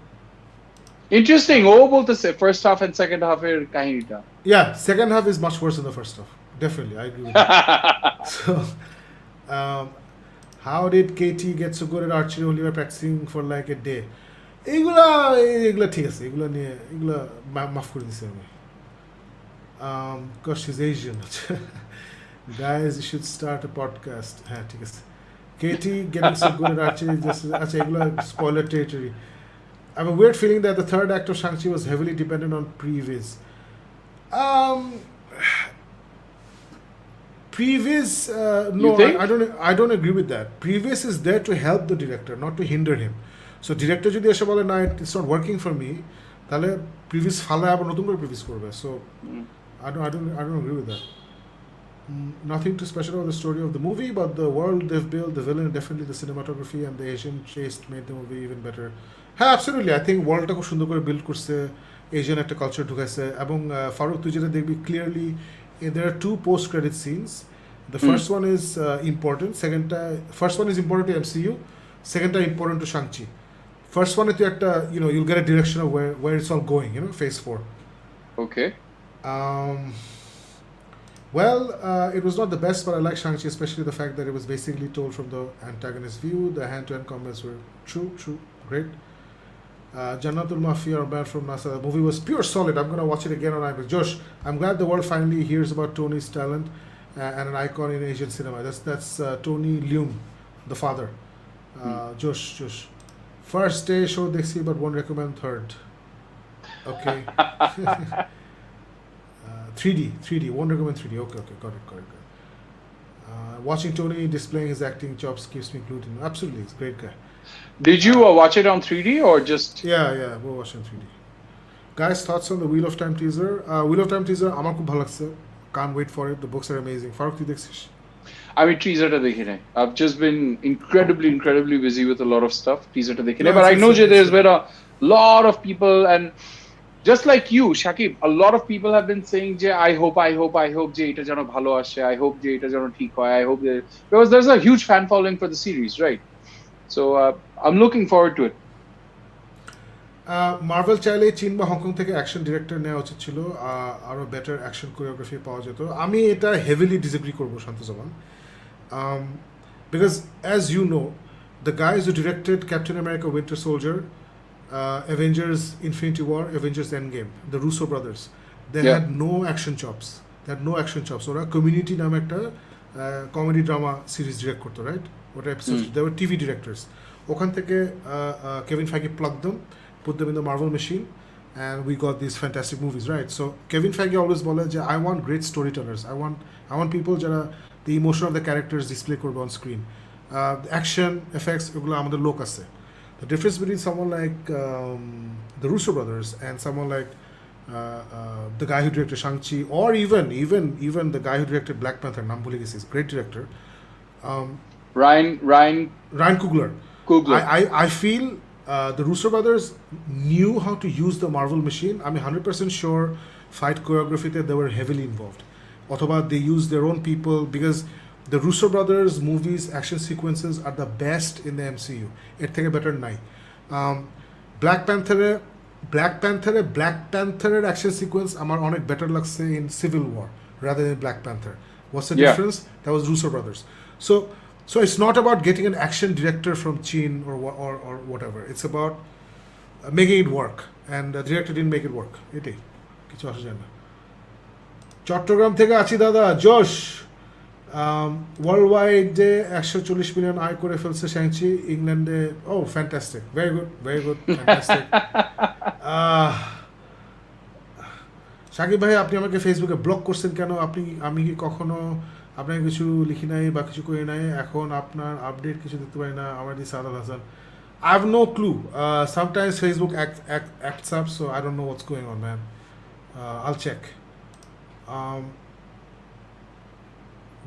Interesting ও বলতেছে first half and second হাফের কাহিনীটা Yeah, second half is much worse than the first half. Definitely, I agree with that. So, um, how did KT get so good at archery only by practicing for like a day? এগুলা ঠিক আছে, এগুলা মাফ করে দিছি আমি। Because she's Asian. Guys, you should start a podcast. হ্যাঁ, ঠিক আছে। KT getting so good at archery, আচ্ছা এগুলা spoiler territory. I have a weird feeling that the third act of Shang Chi was heavily dependent on Previs. Previs, no, I don't agree with that. Previs is there to help the director, not to hinder him. So director যদি এসে বলে না it's not working for me, তাহলে Previs ফালায় আবার নতুন করে Previs করবে. So I don't agree with that. Nothing too special about the story of the movie, but the world they've built, the villain, definitely the cinematography and the Asian chase made the movie even better. হ্যাঁ, absolutely. I think ওয়ার্ল্ডটা খুব সুন্দর করে build করছে, Asian একটা culture ঢুকাইছে, এবং ফারুক তুই যেটা দেখবি clearly there are two post credit scenes. The first one is important. First one is important to MCU. Second one important to Shang Chi. First one তুই একটা you'll get a direction of where it's all going. Phase 4. Okay. Well, it was not the best, but I like Shang Chi, especially the fact that it was basically told from the antagonist's view. The hand-to-hand combats were true, great. Jannatul Mafia or Man from NASA. The movie was pure solid. I'm going to watch it again on IMAX. Josh, I'm glad the world finally hears about Tony's talent and an icon in Asian cinema. That's Tony Leung, the father. Josh. First day show Dixie, but won't recommend third. Okay. 3D. Won't recommend 3D. Okay. Got it. Watching Tony displaying his acting chops keeps me glued in. Absolutely, he's a great guy. Did you watch it on 3D or just? Yeah, we'll watch it in 3D. Guys, thoughts on the Wheel of Time teaser? Wheel of Time teaser, আমার খুব ভালো লাগছে. Can't wait for it. The books are amazing. Farooq, তুই দেখছিস? আমি টিজারটা দেখি নাই. I've just been incredibly busy with a lot of stuff. টিজারটা দেখি নাই, but I know there's been a lot of people, and just like you, Shakib, a lot of people have been saying যে I hope যে এটা যেন ভালো আসে, I hope যে এটা যেন ঠিক হয়, I hope because there's a huge fan following for the series, right? So I'm looking forward to it. Marvel চাইলে চীন বা হংকং থেকে অ্যাকশন ডিরেক্টর নেওয়া উচিত ছিল, আরও বেটার অ্যাকশন কোরিওগ্রাফি পাওয়া যেত। আমি এটা হেভিলি ডিসএগ্রি করবো শান্তজবান, because as you know the guys who directed Captain America Winter Soldier, Avengers Infinity War, Avengers Endgame, the Russo brothers, they had no action chops. ওরা কমিউনিটি নামে একটা comedy drama series direct করতো, right? ওটা episode, they were TV directors. ওখান থেকে Kevin Feige plugged them, put them in the Marvel machine, and we got these fantastic movies, right? So Kevin Feige always বলে যে I want great storytellers. I want people যারা the emotion of the characters display করবে on screen. Action effects এগুলো আমাদের লোক আছে. The difference between someone like the Russo brothers and someone like the guy who directed Shang Chi, or even the guy who directed Black Panther, নাম ভুলে গেছি, great director, Ryan Coogler. I feel the Russo brothers knew how to use the Marvel machine. I'm 100% sure fight choreography they were heavily involved. Othoba they used their own people, because the Russo brothers movies action sequences are the best in the MCU. এর থেকে better নাই. Black Panther action sequence আমার অনেক better লাগছে in Civil War rather than Black Panther. What's the difference? That was Russo brothers. So it's not about getting an action director from Chin or whatever. It's about making it work, and the director didn't make it work. এটাই, কিছু আসা যায় না। চট্টগ্রাম থেকে আছি দাদা জোশ। World ওয়াইডে 140 million আয় করে ফেলছে শ্যাংচি, ইংল্যান্ডে। Oh fantastic, very good, fantastic. Sakib ভাই, আপনি আমাকে ফেসবুকে ব্লক করছেন কেন? আমি কি কখনো আপনাকে কিছু লিখি নাই বা কিছু করি নাই? এখন আপনার আপডেট কিছু দেখতে পাই না। আমার দি Saadat Hasan, I have no clue. Sometimes Facebook acts up, so I don't know what's going on, man. I'll check.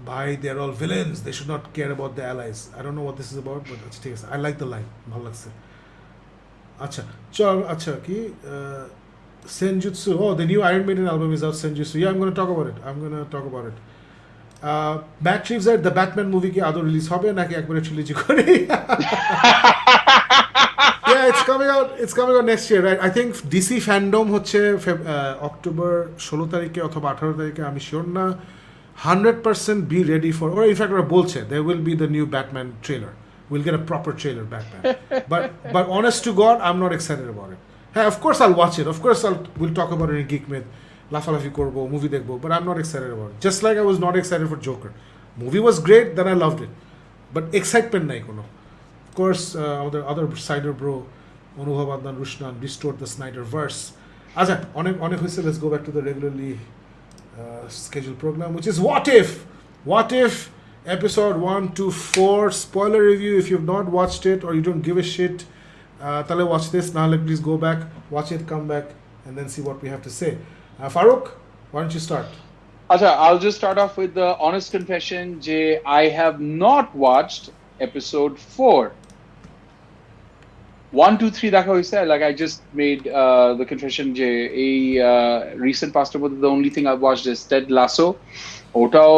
Bhai, they're all villains. They should not care about the allies. I don't know what this is about, but I like the line. ভালো লাগছে। আচ্ছা কি Senjutsu. Oh, the new Iron Maiden album is out, Senjutsu. Yeah, I'm going to talk about it. Matt রিভসের the Batman movie কি আদৌ release হবে নাকি একবারে ট্রিলজি করে? Yeah, it's coming out next year, right? I think DC fandom হচ্ছে October 16 তারিখে অথবা 18 তারিখে, আমি শিওর না। 100% be ready for, or in fact ওরা বলছে there will be the new Batman trailer. We'll get a proper trailer Batman. but honest to God, I'm not excited about it. Hey, of course I'll watch it. Of course we'll talk about it in Geek Myth. লাফালাফি করবো, movie দেখবো, but I'm not excited about it. Just like I was not excited for Joker. Movie was great, then I loved it. But excitement নাই কোনো. Of course, আমাদের other sider bro, অনুভব Adnan রুশনান restored the Snyderverse. আচ্ছা, অনেক হয়েছে, let's go back to the regularly scheduled program, which is What If episode 1 to 4 spoiler review. If you've not watched it or you don't give a shit, তাহলে watch this. Now please go back, watch it, come back, and then see what we have to say. Farooq, why don't you start? Acha, I'll just start off with the honest confession je I have not watched episode 4. 1, 2, 3 দেখা হইছে, like I just made the confession je a recent past about the only thing I've watched is Ted Lasso. Otao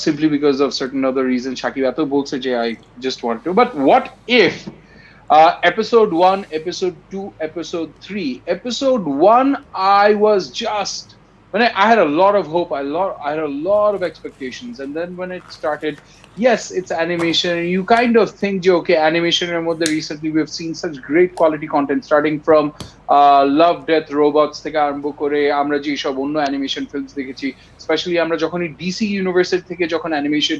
simply because of certain other reasons Shakib eto bolche je I just want to. But what if episode 1, episode 2, episode 3. Episode 1, I was just, I had a lot of hope, I had a lot of expectations, and then when it started, yes, it's animation, you kind of think, okay, animation, and what recently we've seen such great quality content, starting from Love, Death, Robots থেকে আরম্ভ করে আমরা যে সব অন্য animation films দেখেছি, specially আমরা যখনই ডিসি ইউনিভার্সিটি থেকে যখন অ্যানিমেশন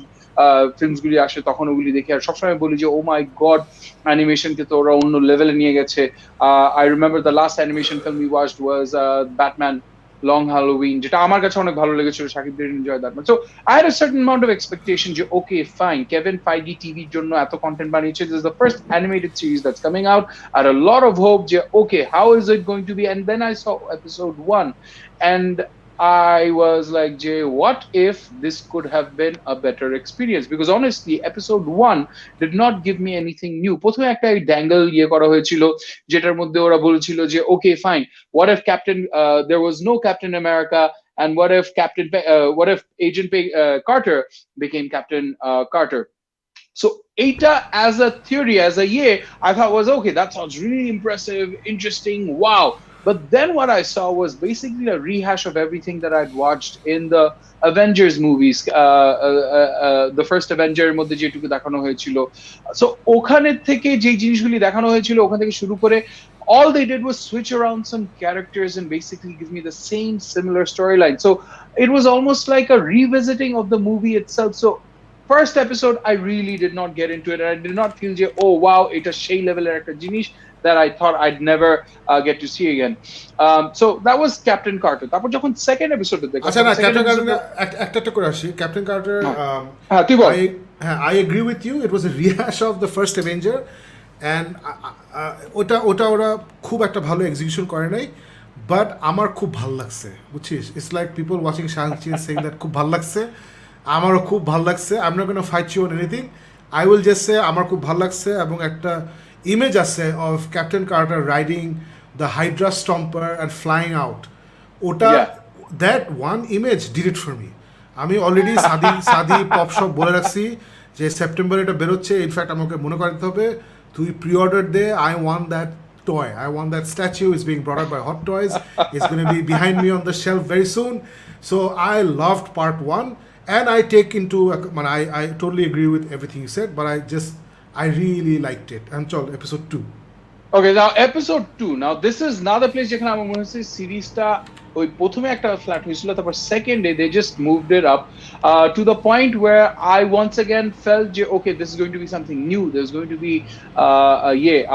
ফিল্মসগুলি আসে তখন ওগুলি দেখি আর সবসময় বলি যে ও মাই গড, অ্যানিমেশনকে তো ওরা অন্য লেভেলে নিয়ে গেছে। I remember the last animation film we watched was Batman long Halloween, যেটা আমার কাছে অনেক ভালো লেগেছিল। Shakib didn't enjoy that much. So I had a certain amount of expectation যে ওকে ফাইন, কেভিন ফাইগি টিভির জন্য এত কন্টেন্ট বানিয়েছে, this is the first animated series that's coming out, আর a lot of hope যে okay, how is it going to be? And then I saw episode 1 and I was like, Jay, what if this could have been a better experience? Because honestly, episode 1 did not give me anything new. প্রথমে একটা dangle করা হয়েছিল যেটার মধ্যে ওরা বলছিল যে okay fine, what if there was no Captain America, and what if Agent Carter became Captain Carter? So Eta as a theory, as a I thought was okay, that sounds really impressive, interesting, wow. But then what I saw was basically a rehash of everything that I'd watched in the Avengers movies, the first Avenger মধ্যে যেটুকু দেখানো হয়েছিল। So ওখানে থেকে যে জিনিসগুলি দেখানো হয়েছিল, ওখান থেকে শুরু করে all they did was switch around some characters and basically give me the same similar storyline. So it was almost like a revisiting of the movie itself. So first episode I really did not get into it, and I did not feel যে oh wow, এটা সেই লেভেলের একটা জিনিস that I thought I'd never get to see again. So that was Captain Carter. তারপর যখন second এপিসোডে দেখলাম, আচ্ছা না, ক্যাপ্টেন কার্টার একটা করে আসি। ক্যাপ্টেন কার্টার, তুই বল। I agree with you, it was a rehash of the first Avenger, and ওটা ওরা খুব একটা ভালো এক্সিকিউশন করে নাই, বাট আমার খুব ভালো লাগছে, বুঝছিস? It's like people watching Shang Chi saying that খুব ভালো লাগছে, আমারও খুব ভালো লাগছে। I'm not going to fight you on anything, I will just say আমার খুব ভালো লাগছে। এবং একটা ইমেজ আছে of Captain Carter riding the Hydra Stomper and flying out, ওটা that one image did it for me. আমি অলরেডি সাদি পপ শপ বলে রাখছি যে সেপ্টেম্বরে এটা বেরোচ্ছে। ইনফ্যাক্ট আমাকে মনে করতে হবে, তুই প্রি অর্ডার দে, I want that toy, I want that statue, is being brought out by Hot Toys, it's going to be behind me on the shelf very soon. So I loved part 1, and I take into I totally agree with everything you said, but I really liked it. And chal, episode 2. Okay, now episode 2. Now this is another place যেখানে আমার মনে হচ্ছে সিরিজটা ওই প্রথমে একটা flat হয়েছিল, তারপর second day they just moved it up to the point where I once again felt যে okay, this is going to be something new, there's going to be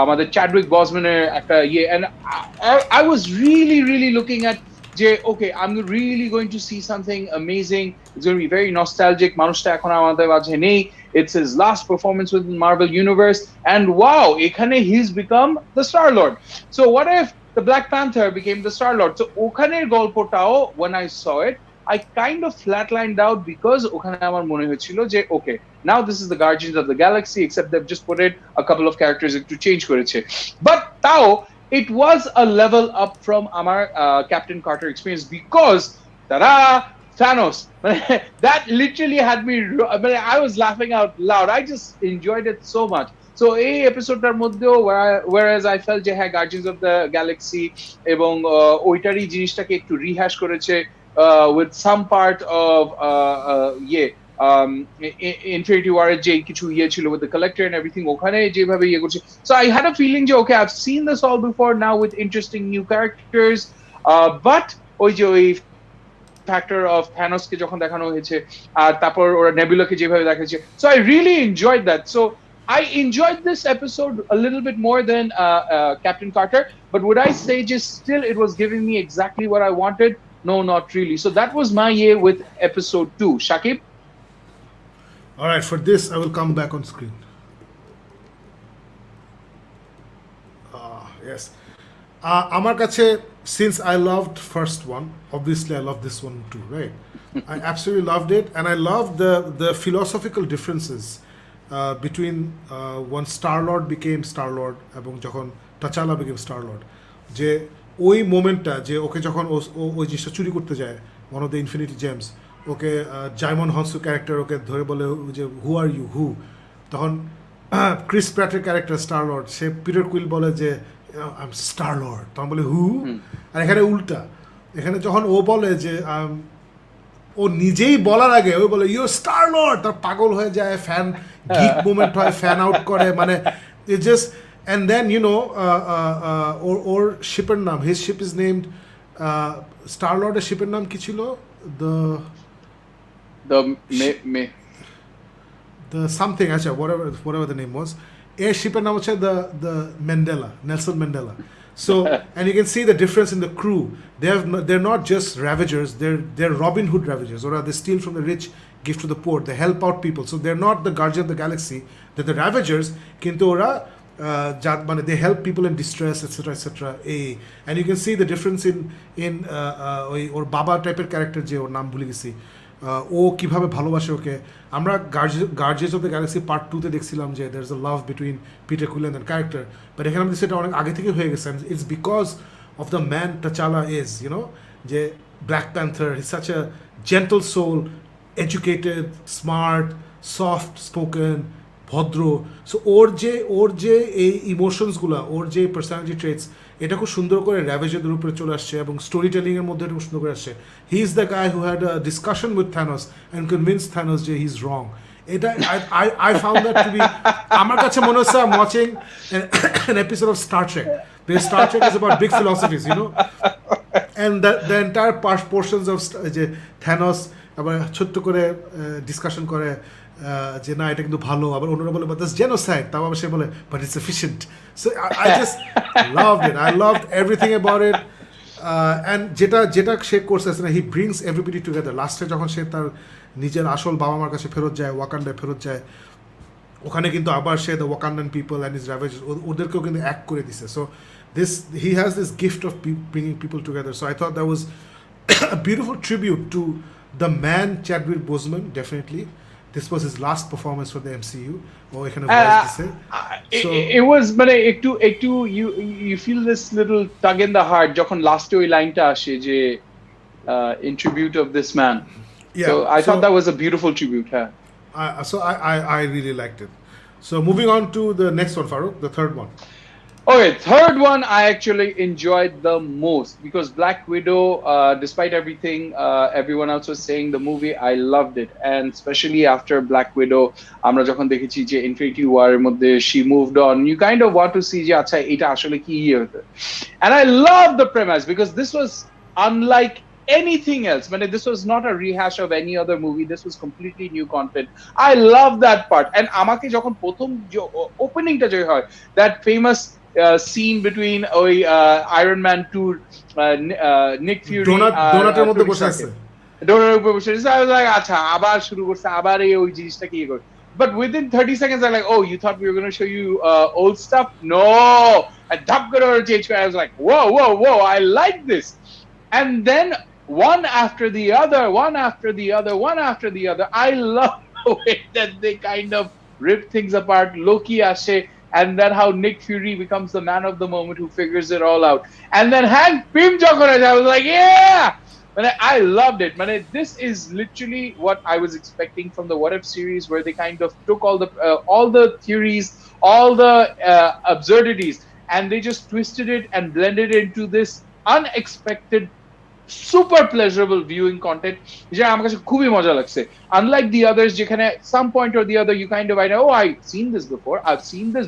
আমাদের Chadwick Boseman-এর একটা and I was really looking at যে okay, I'm really going to see something amazing, it's going to be very nostalgic, মানুষটা এখন আমাদের মাঝে নেই, it's his last performance within Marvel Universe, and wow, ekhane he's become the Star-Lord. So what if the Black Panther became the Star-Lord? So okhaner golpotao, when I saw it, I kind of flatlined out because okhane amar mone hoychilo je okay, now this is the Guardians of the Galaxy, except they've just put it a couple of characters to change koreche. But tao it was a level up from our Captain Carter experience, because tada, Thanos. That literally had me. I was laughing out loud. I just enjoyed it so much. So এই এপিসোডটার মধ্যেও whereas I felt যে হ্যাঁ guardians of the Galaxy এবং ওইটারই জিনিসটাকে একটু রিহ্যাশ করেছে with some part of Infinity War যে কিছু ছিল with the collector and everything ওখানে যেভাবে করছে. So I had a feeling যে okay, I've seen this all before now with interesting new characters, but ওই যে ওই factor of Thanos কে যখন দেখানো হয়েছে আর তারপর ওরা নেবুলাকে যেভাবে দেখাচ্ছে, so I really enjoyed that. So I enjoyed this episode a little bit more than Captain Carter, but would I say just still it was giving me exactly what I wanted? No, not really. So that was my year with episode 2. Shakib? All right, for this I will come back on screen. Yes. আমার কাছে, since I loved first one, obviously I love this one too, right? I absolutely loved it, and I loved the philosophical differences between when Star-Lord became Star-Lord এবং যখন T'Challa became Star-Lord. যে ওই মোমেন্টটা যে ওকে যখন ওই জিনিসটা চুরি করতে যায়, one of the Infinity Gems, okay Djimon Hounsou character ওকে ধরে বলে যে হু আর ইউ হু, তখন ক্রিস প্র্যাটের ক্যারেক্টার Star-Lord, সে পিটার কুইল বলে যে আই এম Star-Lord, তখন বলে হু, আর এখানে উল্টা, এখানে যখন ও বলে যে ও নিজেই বলার আগে ও বলে ইউ Star-Lord, তার পাগল হয়ে যায়, ফ্যান গিক মুভমেন্ট হয়, ফ্যান আউট করে, মানে ইট জাস্ট, and then ওর শিপের নাম, his ship is named Star-Lord এর শিপের নাম কি ছিল, the something, আচ্ছা whatever the name was, এর শিপের নাম হচ্ছে the Mandela, Nelson Mandela. So and you can see the difference in the crew. They're not just ravagers, they're Robin Hood ravagers, or they steal from the rich, give to the poor, they help out people. So they're not the guardians of the galaxy, they're the ravagers, কিন্তু ওরা মানে they help people in distress, etc. and you can see the difference in ওই ওর বাবা টাইপের character, যে ওর নাম ভুলে গেছি, ও কিভাবে ভালোবাসে ওকে। আমরা Guardians of the Galaxy part 2-তে দেখছিলাম যে there is a love between Peter Quill and that character, but এখানে আমাদের সেটা অনেক আগে থেকে হয়ে গেছে, it's because of the man T'Challa is, যে Black Panther, he such a gentle soul, educated, smart, soft spoken, ভদ্র। সো ওর যে এই ইমোশনসগুলো, ওর যে পার্সোনালিটি ট্রেটস, এটা খুব সুন্দর করে র্যাভেজের উপরে চলে আসছে এবং স্টোরি টেলিংয়ের মধ্যে এটা খুব সুন্দর করে আসছে। He is the guy who had a discussion with Thanos and convince Thanos যে হি ইজ রং। এটা I found that to be, আমার কাছে মনে হচ্ছে I am watching an episode of Star Trek, because Star Trek is about big philosophies, and the entire portions of যে Thanos আবার ছোট্ট করে ডিসকাশন করে যে না এটা কিন্তু ভালো, আবার অন্যরা বলে বাট দ্যাটস জেনোসাইড, তাও আবার সে বলে but it's efficient. So I just loved it, I loved everything about it. And যেটা সে করছে না, হি ব্রিংস এভরিবডি টুগেদার। লাস্টে যখন সে তার নিজের আসল বাবা মার কাছে ফেরত যায়, ওয়াকান্ডায় ফেরত যায়, ওখানে কিন্তু আবার সে the Wakandan people and is ravage, ওদেরকেও কিন্তু অ্যাক্ট করে দিছে। So he has this gift of bringing people together. So I thought that was a beautiful tribute to the man Chadwick Boseman. Definitely, this was his last performance for the MCU. Oh, I can voice this. It was, but একটু you feel this little tug in the heart যখন লাস্টে ওই লাইনটা আসে যে in tribute of this man. Yeah. So I thought that was a beautiful tribute. So I really liked it. So moving on to the next one, Farouk, the third one. Okay, third one I actually enjoyed the most because Black Widow, despite everything everyone else was saying, the movie, I loved it, and especially after Black Widow, আমরা যখন দেখেছি যে Infinity War এর মধ্যে she moved on, you kind of want to see যে আচ্ছা এটা আসলে কি হতো, and I love the premise because this was unlike anything else. I mean, this was not a rehash of any other movie. This was completely new content. I love that part. And আমাকে যখন প্রথম ওপেনিংটা যে হয়, that famous scene between Iron Man 2 Nick Fury ডোনাটের মধ্যে বসে আছে, ডোনাটের উপরে বসে আছে, I was like আচ্ছা আবার শুরু করছে, আবার ওই জিনিসটা কি করে, but within 30 seconds I'm like, oh, you thought we were going to show you old stuff? No, and ধাপ করে change করে, I was like whoa, I like this. And then one after the other, I love the way that they kind of rip things apart. Loki ashe, and then how Nick Fury becomes the man of the moment who figures it all out. And then Hank Pym, I was like, yeah! I loved it. This is literally what I was expecting from the What If series, where they kind of took all the theories, all the absurdities, and they just twisted it and blended it into this unexpected, super pleasurable viewing content, যেটা আমার কাছে খুবই মজা লাগছে. Unlike the others, যেখানে some point or the other you kind of, I know, oh, I've seen this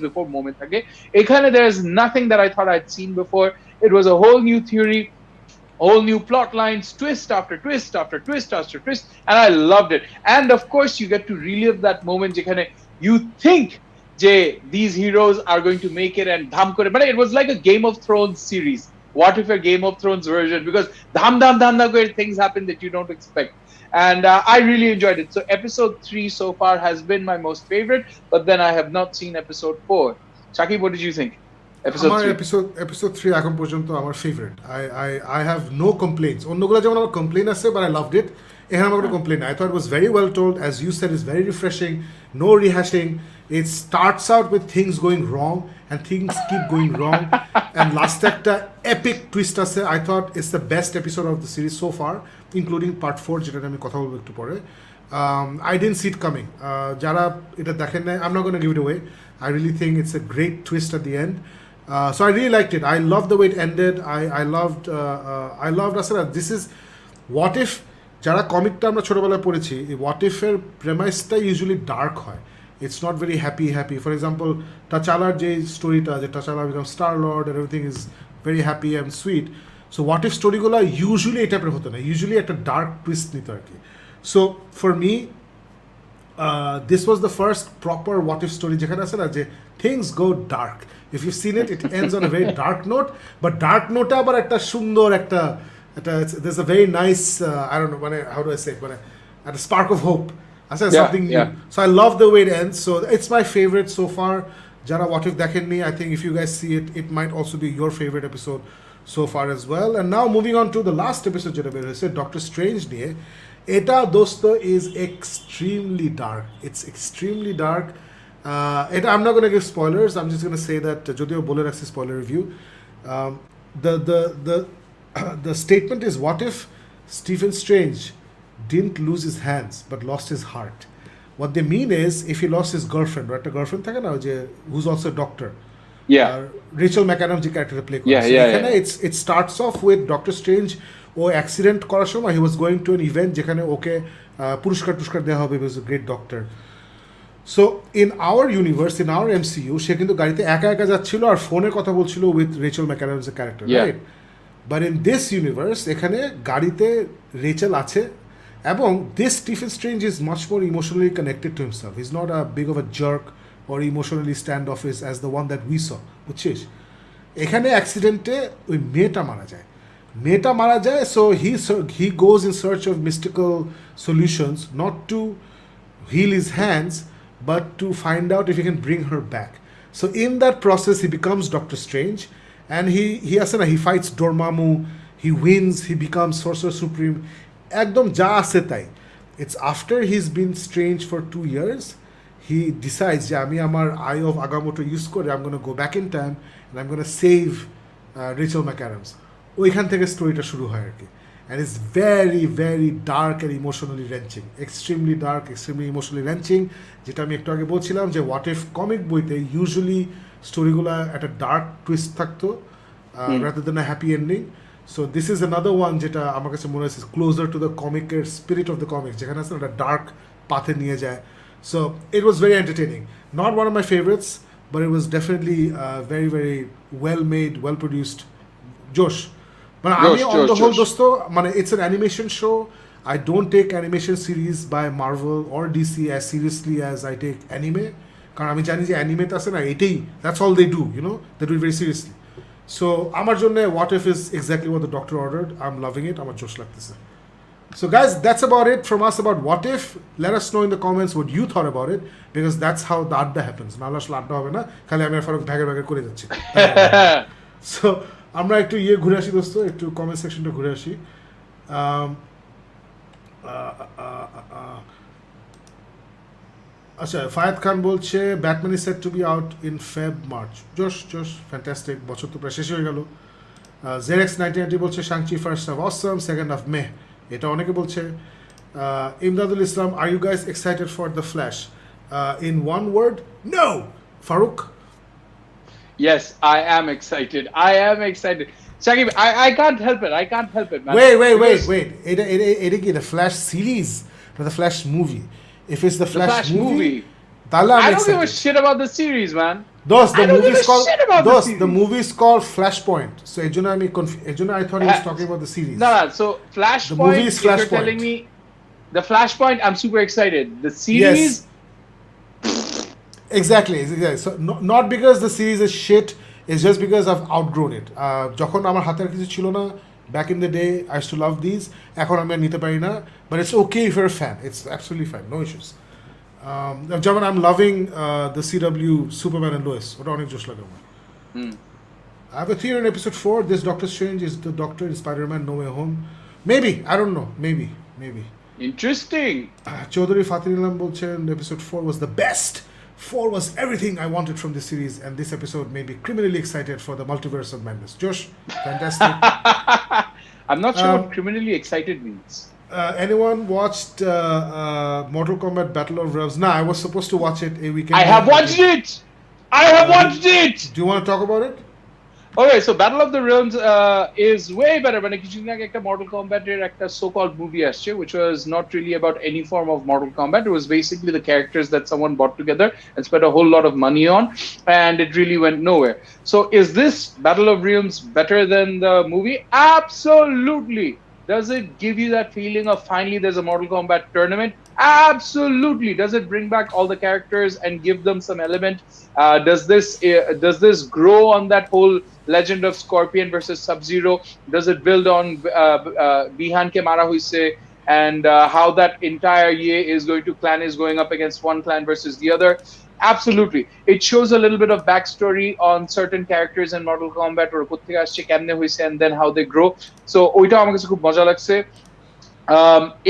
before moment থাকে. এখানে there's nothing that I thought I'd seen before. It was a whole new theory, whole new plot lines, twist after twist after twist after twist, and I loved it. And of course you get to relive that moment যেখানে you think যে these heroes are going to make it and dham kore, but it was like a Game of Thrones series. What if a Game of Thrones version, because dham dham dham dham where things happen that you don't expect. And I really enjoyed it. So episode 3 so far has been my most favorite, but then I have not seen episode 4. Shakib, what did you think? episode 3 এখন পর্যন্ত আমার favourite. I have no complaints. অন্যগুলো যেমন আমার complain আছে, but I loved it. এখানে আমার কোনো কমপ্লেন নাই. I thought it was very well told. As you said, it's very refreshing. No rehashing. It starts out with things going wrong and things keep going wrong. And last একটা epic twist আছে. I thought it's the best episode of the series so far, including part 4, যেটা আমি কথা বলবো একটু পরে. I didn't see it coming. যারা এটা দেখেন নাই, I'm not going to give it away. I really think it's a great twist at the end. So I really liked it. I loved the way it ended. I loved আসলে this is what if, যারা কমিকটা আমরা ছোটবেলায় পড়েছি, what if এর প্রেমাইসটা usually dark হয়. It's not very happy. For example, T'Challaর যে স্টোরিটা, যে T'Challa becomes Star-Lord and everything is very happy and sweet. So what if স্টোরিগুলো ইউজুয়ালি এই টাইপের হতো না, ইউজুয়ালি একটা ডার্ক টুইস্ট নিত আর কি. So for me, this was the first proper what if story যেখানে আছে না যে things go dark. If you've seen it, it ends on a very dark note, but dark note আবার একটা সুন্দর একটা there's a very nice I don't know, how do I say it, at a spark of hope. I said something new. So I love the way it ends. So it's my favorite so far. Jara what if দেখেননি, I think if you guys see it, it might also be your favorite episode so far as well. And now moving on to the last episode যেটা বের হয়েছে, Doctor Strange নিয়ে. এটা দোস্ত is extremely dark. It's extremely dark. I'm not going to give spoilers. I'm just going to say that যদিও বলে রাখছি spoiler review. The statement is, what if Stephen Strange didn't lose his hands but lost his heart? What they mean is, if he lost his girlfriend, right? A girlfriend থাকে না যে who's also a doctor. Yeah. Rachel McAdams যে ক্যারেক্টারটা play করে. এখানে it starts off with Doctor Strange ও accident করার সময় he was going to an event যেখানে ওকে পুরস্কার দেওয়া হবে, he was a great doctor. So in our universe, in our MCU, সে কিন্তু গাড়িতে একা যাচ্ছিল আর ফোনে কথা বলছিল with Rachel McAdams এর character, right? But in this universe, এখানে গাড়িতে রেচেল আছে এবং this Stephen Strange is much more emotionally connected to himself. He's not a big of a jerk or emotionally standoffish as the one that we saw, বুঝছিস? এখানে অ্যাক্সিডেন্টে ওই মেয়েটা মারা যায়, so he goes in search of mystical solutions, not to heal his hands, but to find out if he can bring her back. So in that process, he becomes Doctor Strange, and he fights Dormammu, he wins, he becomes Sorcerer Supreme. Ekdom ja ase tai. It's after he's been strange for 2 years, he decides, যে আমি আমার Eye of Agamotto use করে I'm going to go back in time and I'm going to save Rachel McAdams. ওইখান থেকে স্টোরিটা শুরু হয় আর কি. And it's very, very dark and emotionally wrenching. Extremely dark, extremely emotionally wrenching. যেটা আমি একটু আগে বলছিলাম যে what if কমিক বইতে ইউজুয়ালি স্টোরিগুলো একটা ডার্ক টুইস্ট থাকতো rather than a happy ending. So this is another one যেটা আমার কাছে মনে হচ্ছে closer to the comic-এর spirit of the comics, যেখানে আছে একটা dark পাথে নিয়ে যায়. So it was very entertaining. Not one of my favorites, but it was definitely very, very well made, well produced. Josh. But on the whole, dosto, it's an animation show. I don't take animation series by Marvel or DC as seriously as I take anime. কারণ আমি জানি যে অ্যানিমেতে আছে না, এটাই, that's all they do, they do it very seriously. So আমার জন্য what if is exactly what the doctor ordered. I'm loving it. আমার জোশ লাগতেছে. So guys, that's about it from us about what if. Let us know in the comments what you thought about it, because that's how the adda happens. নাহলে আসলে আড্ডা হবে না, খালি আমি আর ফারুক ভাগে করে যাচ্ছি. So আমরা একটু ঘুরে আসি দোস্ত, একটু কমেন্ট সেকশনটা ঘুরে আসি. আচ্ছা, ফায়াদ খান বলছে Batman is set to be out in March. জোশ ফ্যান্টাস্টিক, বছর তো প্রায় শেষ হয়ে গেল. Zerex 1990 বলছে Shang-Chi first half awesome, second half meh. এটা অনেকে বলছে। Imdadul Islam, are you guys excited for The Flash? In one word, no. Farouk? Yes, I am excited. I am excited. Shakib, I can't help it. I can't help it, man. Wait. এটা কি The Flash series or The Flash movie? If it's The Flash movie, তাহলে I I'm don't give a excited. shit about the series, man. Those I don't give a shit about the series. the movie is called Flashpoint. So I thought he was talking about the series. No. So Flashpoint. The movie is if you're Flashpoint. telling me the Flashpoint, I'm super excited. The series. Yes. Exactly. So not because the series is shit, it's just because I've outgrown it. যখন আমার হাতে আর কিছু ছিল না, back in the day, I used to love these. এখন আমি আর নিতে পারি না, but it's okay if you're a fan. It's absolutely fine, no issues. যেমন I'm loving the CW Superman and Lois. ওটা অনেক জোশ লাগে আমার। I have a theory in episode 4. This Doctor Strange is the Doctor in Spider-Man No Way Home. Maybe, I don't know. Maybe. Interesting. Chaudhary Fatih Nilam বলছেন episode 4 was the best. 4 was everything I wanted from this series, and this episode made me criminally excited for the multiverse of madness. Josh, fantastic. I'm not sure what criminally excited means. Anyone watched Mortal Kombat Battle of Realms? Nah, I was supposed to watch it a weekend. I have watched it. Do you want to talk about it? Okay, so Battle of the Realms is way better. When কিছুদিন আগে একটা Mortal Kombat এর একটা so-called movie আসছে, which was not really about any form of Mortal Kombat. It was basically the characters that someone bought together and spent a whole lot of money on, and it really went nowhere. So is this Battle of Realms better than the movie? Absolutely. Does it give you that feeling of finally there's a Mortal Kombat tournament? Absolutely. Does it bring back all the characters and give them some element? Does this grow on that whole legend of Scorpion versus Sub-Zero? Does it build on Bihan ke mara huise and how that entire clan is going up against one clan versus the other? Absolutely. It shows a little bit of backstory on certain characters in Mortal Kombat or koththeke asche kemne hoise and then how they grow. So oita amar kache khub moja lagche.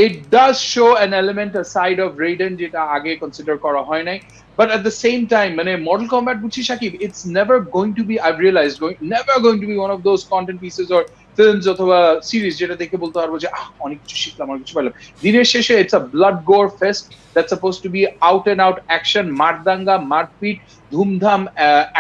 It does show an element, a side of Raiden jeta age consider kora hoy nai, but at the same time mane Mortal Kombat buchi Shakib, it's never going to be, I've realized, never going to be one of those content pieces or films অথবা series যেটা দেখে বলতে পারবো যে অনেক কিছু শিখলাম, অনেক কিছু পেলাম। দিনের শেষে it's a blood gore fest that's supposed to be out and out action, মারদাঙ্গা, মারপিট, ধুমধাম,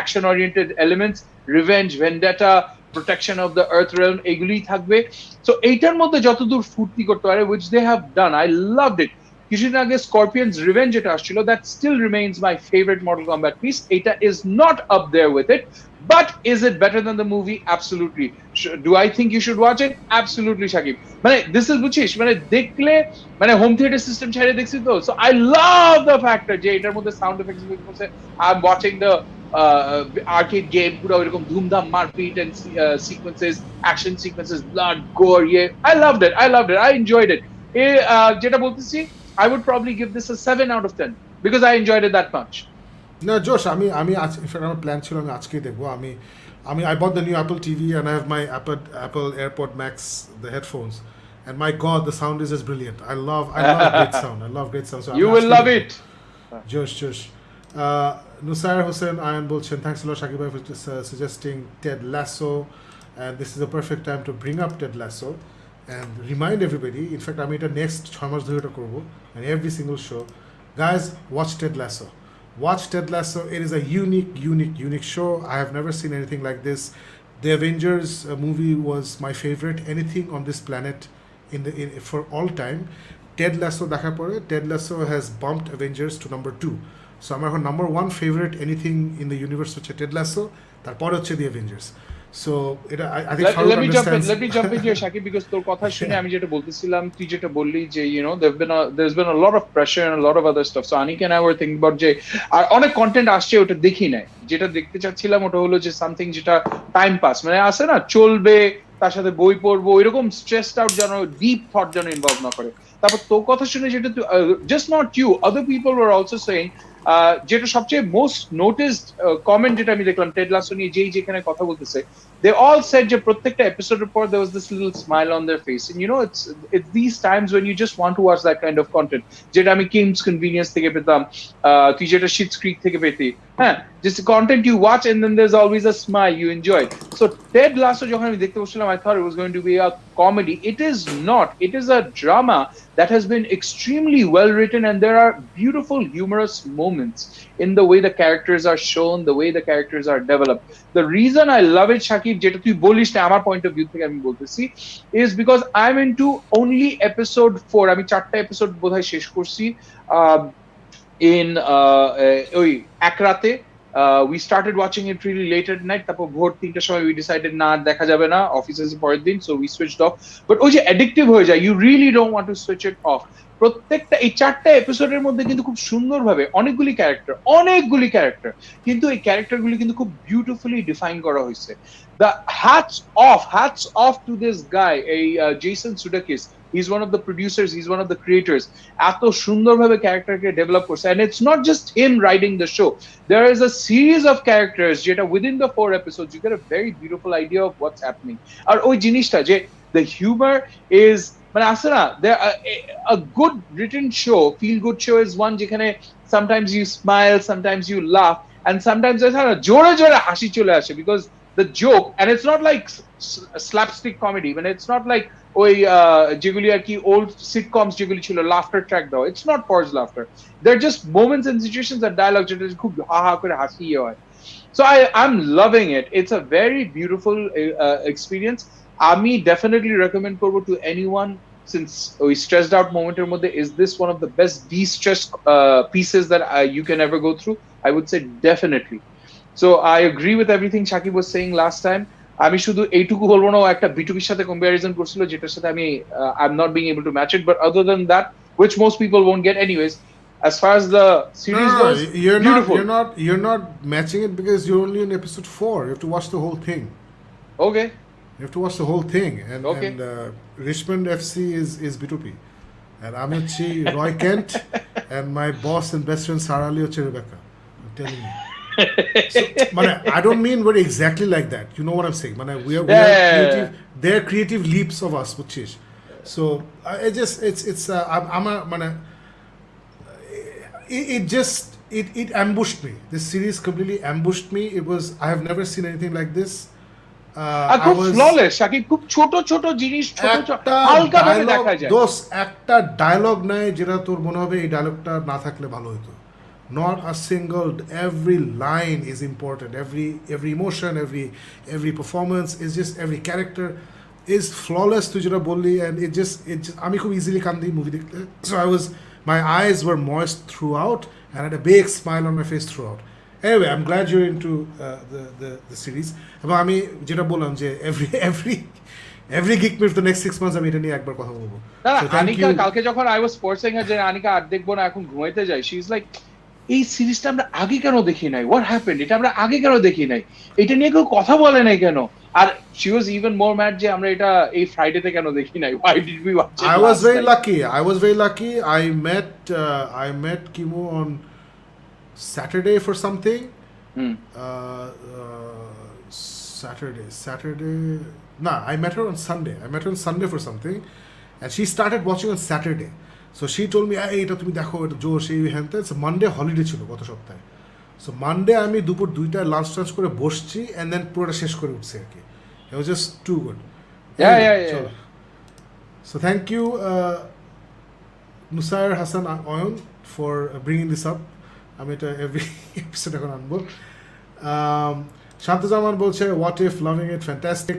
action oriented elements, revenge, vendetta, protection of the earth realm, এগুলোই থাকবে। So এইটার মধ্যে যতদূর ফুর্তি করতে পারে, which they have done, I loved it. কিছুদিন আগে Scorpion's Revenge যেটা আসছিল, that still remains my favorite Mortal Kombat piece. এটা is not up there with it, but is it better than the movie? Absolutely. Do I think you should watch it? Absolutely, Shakib. মানে this is বুঝছিস, মানে দেখলে মানে home theatre system ছেড়ে দেখছি তো, so I love the fact যে এটার মধ্যে সাউন্ড এফেক্টস করছে, I'm watching the arcade game, পুরো এরকম ধুমধাম মারপিট and sequences, action sequences, blood, gore, yeah. I loved it. I enjoyed it. যেটা বলতেছি, I would probably give this a 7 out of 10 because I enjoyed it that much. No, Josh, আমি in fact আমার plan ছিল আমি আজকেই দেখবো। I bought the new Apple TV and I have my Apple AirPod Max, the headphones, and my God, the sound is just brilliant. I love great sound. So you will love it. Josh. Nusair Hussain Ayan Bolchen, thanks a lot, Shakib bhai, for suggesting Ted Lasso, and this is a perfect time to bring up Ted Lasso and remind everybody. In fact, আমি এটা next 6 মাস ধরে এটা করব, and every single show, guys, watch Ted Lasso. Watch Ted Lasso. It is a unique show. I have never seen anything like this. The Avengers movie was my favorite. Anything on this planet for all time. Ted Lasso দেখার পরে Ted Lasso has bumped Avengers to number 2. So আমার এখন number 1 favorite anything in the universe হচ্ছে Ted Lasso. তারপরে হচ্ছে The Avengers. So I think let me jump in here, Shakib, because তোর কথা শুনে আমি যেটা বলতেছিলাম, তুই যেটা বললি যে there's been a lot of pressure and a lot of other stuff. So Anik and I were thinking about যে আর অনেক কন্টেন্ট আসছে, ওটা দেখি নাই। যেটা দেখতে চাচ্ছিলাম ওটা হলো যে সামথিং যেটা টাইম পাস, মানে আছে না চলবে, তার সাথে বই পড়বো, এরকম স্ট্রেসড আউট যেন, ডিপ থট যেন ইনভলভ না করে। তারপর তোর কথা শুনে যেটা just not you, other people were also saying যেটা সবচেয়ে মোস্ট নোটিসড কমেন্ট যেটা আমি দেখলাম টেড লাসো নিয়ে যেখানে কথা বলতেছে, they all said যে প্রত্যেকটা এপিসোডের পর there was this little smile on their face, and you know it's these times when you just want to watch that kind of content, যেটা আমি কিংস কনভিনিয়েন্স থেকে পেতাম, তুই যেটা শিটস ক্রিক থেকে পেতি, হ্যাঁ, just the content you watch and then there's always a smile you enjoy. So Ted Lasso যখন আমি দেখতে বসছিলাম, I thought it was going to be a comedy. It is not. It is a drama that has been extremely well written, and there are beautiful humorous moments in the way the characters are shown, the way the characters are developed. The reason I love it, Shakib, যেটা তুই বলিস না আমার point of view থেকে আমি বলতেছি, is because I'm into only episode 4. আমি 4টা এপিসোড বোধহয় শেষ করছি in ওই এক রাতে. We started watching it really late at night. তারপর ভোর 3টার সময় we decided না দেখা যাবে না, অফিস আছে পরের দিন, so we switched off. But ওই যে অ্যাডিকটিভ হয়ে যায়, you really don't want to switch it off. প্রত্যেকটা এই 4টা এপিসোডের মধ্যে কিন্তু খুব সুন্দরভাবে অনেকগুলি ক্যারেক্টার কিন্তু এই ক্যারেক্টারগুলি কিন্তু খুব বিউটিফুলি ডিফাইন করা হয়েছে. The hats off to this guy, Jason Sudeikis. He's one of the producers, he's one of the creators. এত সুন্দরভাবে ক্যারেক্টারকে ডেভেলপ করছে, and it's not just him writing the show. There is a series of characters যেটা within the 4 episodes you get a very beautiful idea of what's happening. আর ওই জিনিসটা যে the humor is মানে আছে না, a good written show, feel good show is one যেখানে sometimes you smile, sometimes you laugh, and sometimes there's a জোরে হাসি চলে আসে because the joke, and it's not like slapstick comedy, when it's not like ওই যেগুলি আর কি old sitcoms যেগুলি ছিল laughter track দাও, it's not forced laughter, they're just moments and situations and dialogue যেটা খুব হা করে হাসি হয়. So I'm loving it. It's a very beautiful experience. আমি definitely recommend করবো to anyone, since we stressed out momenteর মধ্যে, is this one of the best de-stress pieces that you can ever go through? I would say definitely. So I agree with everything Shakib was saying last time. আমি শুধু এইটুকু বলবো না, একটা বিটুবির সাথে comparison করছিল যেটার সাথে আমি I'm not being able to match it, but other than that, which most people won't get anyways, as far as the series goes, beautiful. You're not matching it because you're only in episode 4. You have to watch the whole thing. Okay. You have to watch the whole thing, and Okay. Richmond FC is B2P, and I'm Roy Kent, and my boss and best friend Sarah Lee Rebecca. I'm telling you. So, I don't mean very exactly like that. You know what I'm saying? We are creative. They're creative leaps of us, which so it ambushed me. This series completely ambushed me. I have never seen anything like this. খুব flawless, খুব ছোট জিনিস, হালকা ভাবে দেখা যায়। একটা dialogue নাই যেটা তোর মনে হবে এই ডায়লগটা না থাকলে ভালো হতো। Not a single, every line is important, every emotion, every performance is just, every character is flawless তুই যেটা বললি, and it just আমি খুব easily কান্দি মুভি দেখলে, so my eyes were moist throughout and I had a big smile on my face throughout. Anyway, I'm glad you're into the series. এবং আমি যেটা বললাম যে every Geek Myth the next 6 months আমি এটা নিয়ে একবার কথা বলবো। আনিকা কালকে যখন I was forcing her যে আনিকা আর দেখবো না, এখন ঘুমাইতে যাই, she is like, এই সিরিজটা আমরা আগে কেন দেখি নাই, what happened, এটা আমরা আগে কেন দেখি নাই, এটা নিয়ে কেউ কথা বলে নাই কেন, আর she was even more mad যে আমরা এটা এই ফ্রাইডেতে কেন দেখি নাই, why did we watch it? I was very lucky. I met Kimo on Saturday for something. Saturday. Nah, I met her on Sunday for something, and she started watching on Saturday. So she told me, "Hey, এটা তুমি দেখো, এটা জো সেই হ্যানতে।" Monday holiday ছিল গত সপ্তাহে। So Monday আমি দুপুর 2টায় লাঞ্চ করে বসছি, and then পুরোটা শেষ করে উঠছি আর কি। It was just too good. Yeah. So thank you, Nusair Hassan Oyon, for bringing this up. আমি এটা every episode এখন আনবো। শান্তজামান বলছে, what if, loving it, fantastic.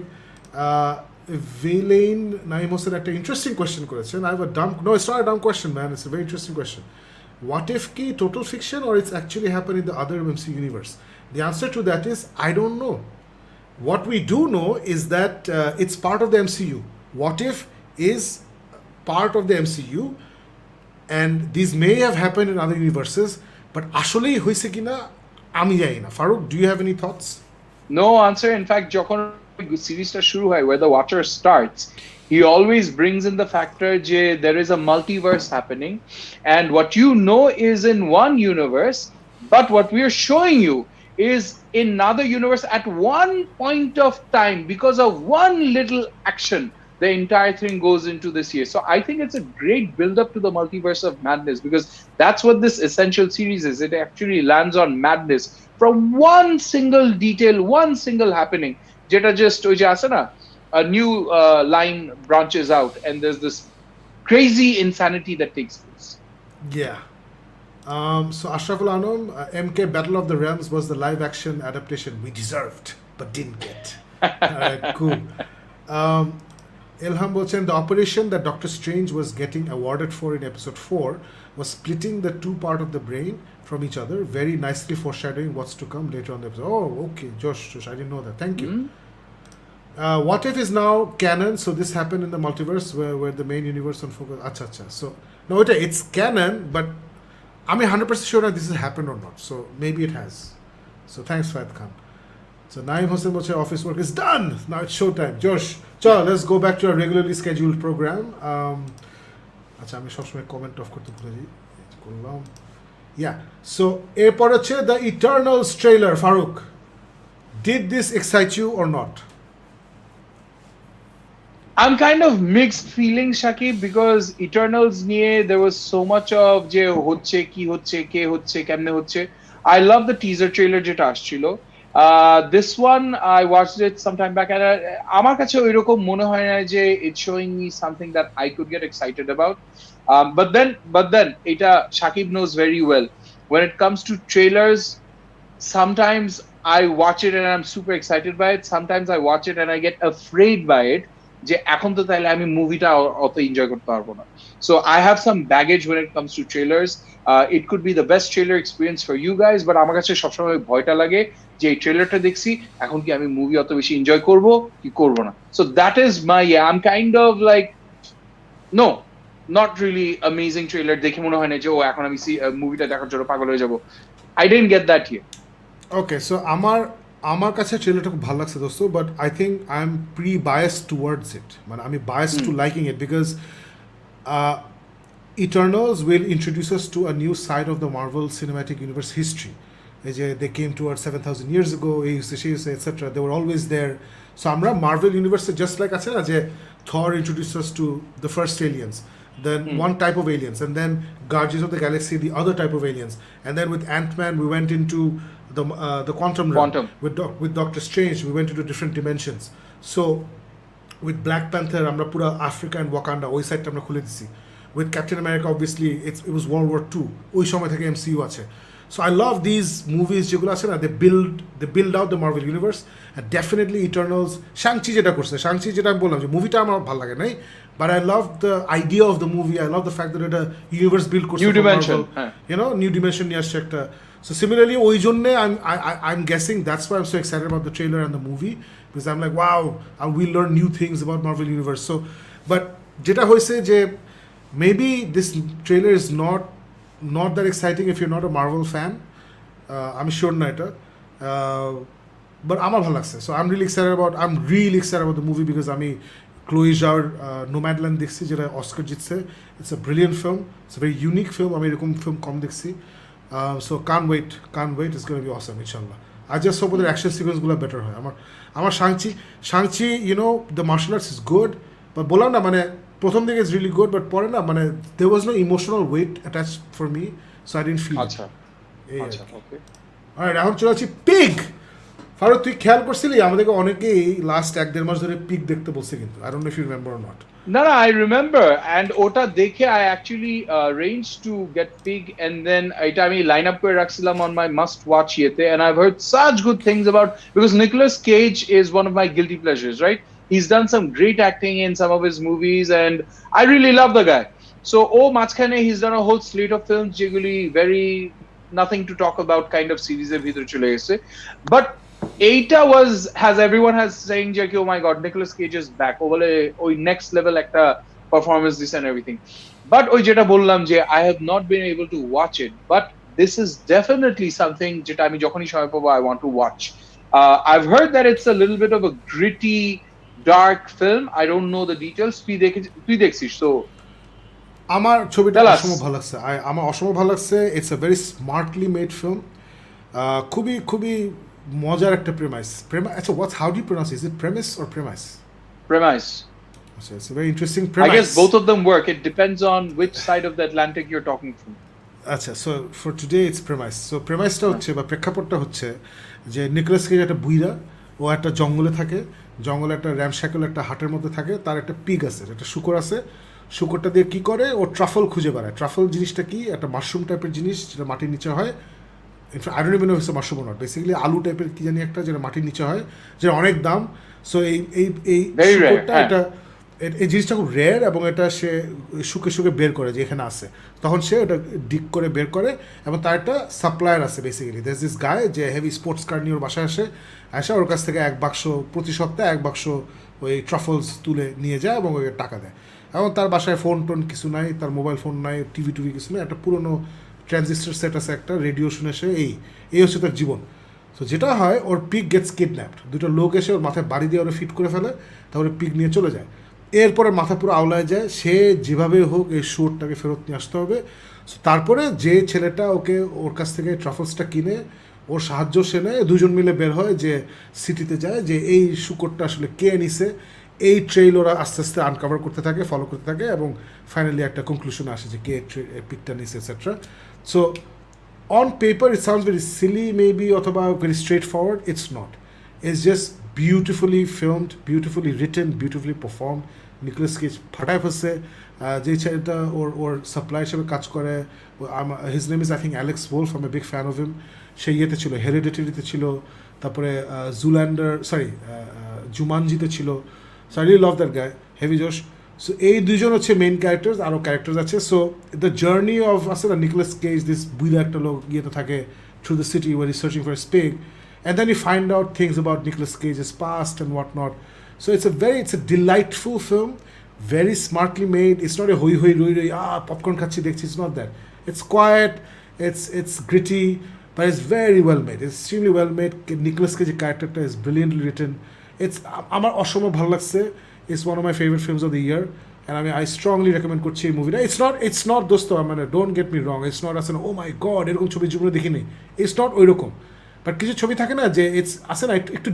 Velaine Naim Hossein একটা interesting question করেছেন. It's not a dumb question, man. It's a very interesting question. What if ki total fiction, or it's actually happened in the other MCU universe? The answer to that is I don't know. What we do know is that it's part of the MCU. What if is part of the MCU, and these may have happened in other universes, but আসলেই হয়েছে কিনা আমি জানি না। Farooq, do you have any thoughts? No answer. In fact, যখন সিরিজটা শুরু হয়, where the watcher starts, He always brings in the factor that there is a multiverse happening, and what you know is in one universe, but what we are showing you is in another universe at one point of time because of one little action. The entire thing goes into this year. So I think it's a great build up to the multiverse of madness because that's what this essential series is. It actually lands on madness from one single detail, one single happening. Jeta just ওই যে আছে না, a new line branches out and there's this crazy insanity that takes place. Yeah. So Ashraful Anam, MK Battle of the Realms was the live action adaptation we deserved but didn't get. Alright, cool. Ilham Bochen, the operation that Doctor Strange was getting awarded for in episode 4 was splitting the two part of the brain from each other, very nicely foreshadowing what's to come later on the episode. Oh, okay, Josh, I didn't know that. Thank you. What If is now canon, so this happened in the multiverse where the main universe unfocused. Acha. So, no, it's canon, but I'm 100% sure that this has happened or not. So, maybe it has. So, thanks, Fahad Khan. So, Naeem Hossain Boche, office work is done. Now it's showtime. Josh, let's go back to our regularly scheduled program. আচ্ছা আমি সবসময় comment of করতে ভুলে যাই করলাম yeah so এরপর হচ্ছে the Eternals trailer. Farooq, did this excite you or not? I'm kind of mixed feelings, Shakib, because Eternals niye there was so much of je hocche ki hocche ke hocche kemne hocche. I love the teaser trailer jeta আসছিল. This one I watched it sometime back and আমার কাছে ওইরকম মনে হয় না যে it's showing me something that I could get excited about. But then এটা Shakib knows very well. When it comes to trailers, sometimes I watch it and I'm super excited by it. Sometimes I watch it and I get afraid by it. যে এখন তো তাইলে আমি মুভিটা অত enjoy করতে পারবো না so I have some baggage when it comes to trailers. It could be the best trailer experience for you guys, but আমার কাছে সবসময় ভয়টা লাগে যে এই ট্রেলারটা দেখছি এখন কি আমি মুভি অত বেশি এনজয় করব কি করব না so that is my I am kind of like no not really amazing trailer দেখে মনে হয় না যে ও এখন আমি মুভিটা দেখার জন্য পাগল হয়ে যাব I didn't get that here okay so আমার কাছে ট্রেলারটা খুব ভালো লাগছে দোস্ত but I think I am pre biased towards it মানে আমি biased to liking it because Eternals will introduce us to a new side of the Marvel Cinematic Universe history. They came to Earth 7,000 years ago, etc. They were always there. So আমরা Marvel Universe just like আছে না যে Thor introduced us to the first aliens, then one type of aliens, and then Guardians of the Galaxy the other type of aliens, and then with Ant-Man we went into the quantum realm. With Doctor Strange we went into different dimensions. So with Black Panther আমরা পুরো Africa and Wakanda ওই সাইডটা আমরা খুলে দিছি. With Captain America obviously it was World War II ওই সময় থেকে MCU আছে. So I love these movies যেগুলো আছে না they build out the Marvel universe and definitely Eternals. Shang Chi যেটা করছে Shang Chi যেটা আমি বললাম যে মুভিটা আমার ভালো লাগে নাই but I love the idea of the movie. I love the fact that এটা universe build করছে new dimension you know new dimension নিয়ে আসছে একটা. So similarly ওই জন্য I'm guessing that's why I'm so excited about the trailer and the movie because I'm like wow we learn new things about Marvel universe. So but যেটা হয়েছে যে maybe this trailer is not that exciting if you're not a Marvel fan. I'm sure না এটা but আমার ভালো লাগছে. So I'm really excited about the movie because আমি Chloe Zhaoর Nomadland দেখছি যেটা অস্কার জিতছে. It's a brilliant film. It's a very unique film. আমি এরকম film কম দেখছি. So can't wait. It's going to be awesome inshallah. I just hope the action sequence গুলো better হয়. আমার Shang-Chi you know the martial arts is good but বললাম না মানে প্রথম দিকে is really good but পরে না মানে there was no emotional weight attached for me so I didn't feel আচ্ছা ওকে alright এখন চলে আসছি পিগ. ফারুক তুই খেয়াল করছিলি আমাদেরকে অনেকেই লাস্ট 1-1.5 মাস ধরে পিগ দেখতে বলছে কিন্তু I don't know if you remember or not. No, I remember, and ওটা দেখে I actually arranged to get Pig, and then এটা আমি line up করে রাখছিলাম on my must watch ইয়েতে, and I've heard such good things about because Nicolas Cage is one of my guilty pleasures, right? He's done some great acting in some of his movies, and I really love the guy. So, মাঝখানে he's done a whole slate of films যেগুলি very nothing to talk about kind of series এর ভিতরে চলে গেছে, but এইটা has everyone has saying যে oh my god Nicolas Cage is back ও বলে ওই next level একটা performance this and everything but ওই যেটা বললাম যে I have not been able to watch it but this is definitely something যেটা আমি যখনই সময় পাবো I want to watch. I've heard that it's a little bit of a gritty dark film. I don't know the details. তুই দেখছিস, so আমার ছবিটা tell us. অসম্ভব ভালো লাগছে, আমার অসম্ভব ভালো লাগছে। It's a very smartly made film, খুবই খুবই মজার একটা প্রেমাইস। আচ্ছা, how do you pronounce, is it premise or premise? Premise. আচ্ছা, it's a very interesting I premise. guess both of them work. It depends on which side of the Atlantic you're talking from. আচ্ছা, so for today it's premise. So প্রেমাইসটা হচ্ছে বা প্রেক্ষাপটটা হচ্ছে যে Nicolas cage একটা বুইরা, ও একটা জঙ্গলে থাকে, জঙ্গলে একটা র্যামশ্যাকল একটা হাটের মধ্যে থাকে, তার একটা পিগ আছে, একটা শূকর আছে। শূকরটা দিয়ে কী করে, ও ট্রাফল খুঁজে বেড়ায়। ট্রাফল জিনিসটা কি, একটা মাশরুম টাইপের জিনিস যেটা মাটির নিচে হয়। I don't even know it's mushroom not, basically আলু টাইপের কি জানি একটা, যেটা মাটির নিচে হয়, যেটা অনেক দাম। সো এই Very rare, শূকরটা, হ্যাঁ। এটা এই জিনিসটা খুব রেয়ার, এবং এটা সে শুকে শুকে বের করে যে এখানে আছে। তখন সে ওটা ডিক করে বের করে, এবং তার একটা সাপ্লায়ার আছে বেসিক্যালি। দেয়ার দিস গায় যে হেভি স্পোর্টস কার নিয়ে ওর বাসায় আসে ওর কাছ থেকে এক বাক্স, প্রতি সপ্তাহে এক বাক্স ওই ট্রাফলস তুলে নিয়ে যায় এবং ওকে টাকা দেয়। এবং তার বাসায় ফোন টোন কিছু নাই, তার মোবাইল ফোন নাই, টিভি কিছু নাই, একটা পুরোনো ট্রানজিস্টার সেট আছে, একটা রেডিও শুনে সে এই হচ্ছে তার জীবন। তো যেটা হয়, ওর পিক গেটস কিডন্যাপড, দুটো লোক এসে ওর মাথায় বাড়ি দিয়ে ওরা ফিট করে ফেলে, তারপরে পিক নিয়ে চলে যায়। এরপরে মাথা পুরো আওলায় যায়, সে যেভাবে হোক এই শুয়োরটাকে ফেরত নিয়ে আসতে হবে। সো তারপরে যে ছেলেটা ওর কাছ থেকে ট্রাফলসটা কিনে ওর সাহায্য সে নেয়, দুজন মিলে বের হয় যে সিটিতে যায়, যে এই শুকরটা আসলে কে নিছে। এই ট্রেইল ওরা আস্তে আস্তে আনকাভার করতে থাকে, ফলো করতে থাকে, এবং ফাইনালি একটা কনক্লুশন আসে যে কে পিকটা নিছে etcetera. So on paper it sounds very silly maybe, অথবা very straightforward. It's not, it's just beautifully filmed, beautifully written, beautifully perform. Nicolas Cage ফাটায় ফেলছে। যে ছেলেটা ওর সাপ্লাই হিসেবে কাজ করে, his name is I think Alex Wolff, I am a big fan of him. সে ইয়েতে ছিল, হেরিডিটারিতে ছিল, তারপরে জুমানজিতে ছিল। So I really love that guy, heavy জোশ। সো এই দুজন হচ্ছে মেইন ক্যারেক্টার্স, আরও ক্যারেক্টার্স আছে। সো দ্য জার্নি অফ আসলে নিকোলাস কেজ, দিস বুইরা একটা লোক ইয়েতে থাকে through the city war is searching for স্পেগ, and then you find out things about Nicolas Cage's past and whatnot. So it's a delightful film, very smartly made. It's not a hoi hoi roi roi popcorn khachi dekhchi. It's not that. It's quiet. It's gritty, but it's very well made. It's extremely well made. Nicolas Cage's character is brilliantly written. It's আমার অসম্ভব ভালো লাগছে. It's one of my favorite films of the year, and I strongly recommend করছি এই মুভিটা। It's not দোস্ত, মানে don't get me wrong. It's not আসলে oh my god এরকম ছবি জীবনে দেখিনি। It's not ওই রকম। বাট কিছু ছবি থাকে না যে ইটস আসে না একটু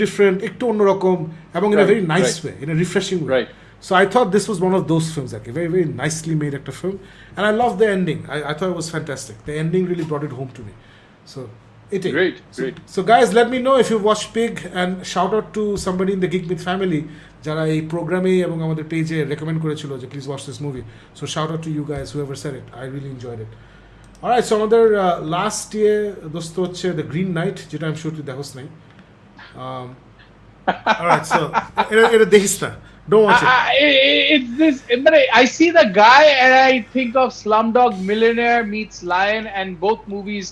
ডিফারেন্ট, একটু অন্যরকম, এবং in a very nice way, in a refreshing way. So I thought this was one of those films, আর কি ভেরি ভেরি নাইসলি মেড একটা film, and I love the ending. I thought it was fantastic. The ending really brought it home to me. So এটাই। Great. So guys, let me know if you watched Pig, and shout out to somebody in the Geek Myth family যারা এই প্রোগ্রামে এবং আমাদের পেজে recommend করেছিল যে please watch this movie. So shout out to you guys whoever said it. I really enjoyed it. Alright, so আমাদের last ইয়ে দোস্ত হচ্ছে দ্য গ্রিন নাইট, যেটা আমি শিওর তুই দেখোস নাই। Alright, so এটা দেখিস না, don't watch it. It's this. But I see the guy and I think of Slumdog Millionaire meets Lion, and both movies.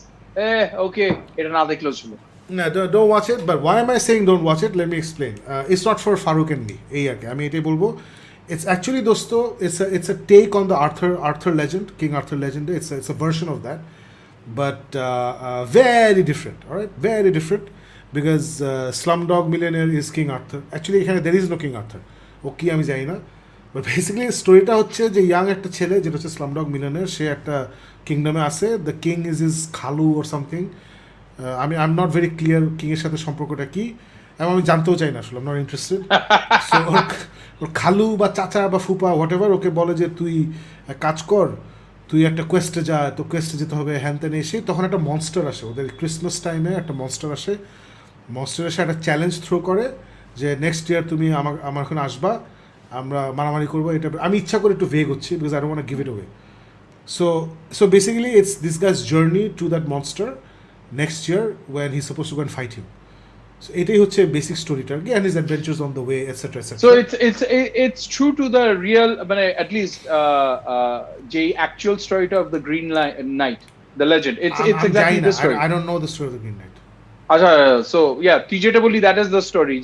Okay, এটা না দেখলেও ছিল। No, don't watch it. But why am I saying don't watch it? Let me explain. It's not for Farouk and me. এই আর কি আমি এটাই বলবো। It's actually দোস্ত, it's a take on the Arthur legend, King Arthur legend. It's a version of that, but very different. All right, very different, because Slumdog Millionaire is King Arthur. Actually এখানে there is no King Arthur. ও কি আমি জানি না, but basically স্টোরিটা হচ্ছে যে young একটা ছেলে, যেটা হচ্ছে Slumdog Millionaire, সে একটা কিংডমে আসে। দ্য কিং ইজ খালু or something. I'm not very clear কিংয়ের সাথে সম্পর্কটা কি, এবং আমি জানতেও চাই না আসলে, I'm not interested. So ওর খালু বা চাচা বা ফুপা হোয়াট এভার ওকে বলে যে তুই কাজ কর, তুই একটা কোয়েস্টে যা, তো কোয়েস্টে যেতে হবে, হ্যান ত্যান। এসে তখন একটা মনস্টার আসে, ওদের ক্রিসমাস টাইমে একটা মনস্টার এসে একটা চ্যালেঞ্জ থ্রো করে যে নেক্সট ইয়ার তুমি আমার ওখানে আসবা, আমরা মারামারি করবো। এটা আমি ইচ্ছা করে একটু ভেগ হচ্ছি, because I don't want to give it away. So basically it's this guy's journey to that monster next year when he's supposed to go and fight him. So এটাই হচ্ছে বেসিক স্টোরিটা, and his adventures on the way, etc. etc. So it's true to the real, at least the actual story of the Green Knight, the legend. It's exactly the story. I don't know the story of the Green Knight. So yeah, TJ Tabuli, that is the story.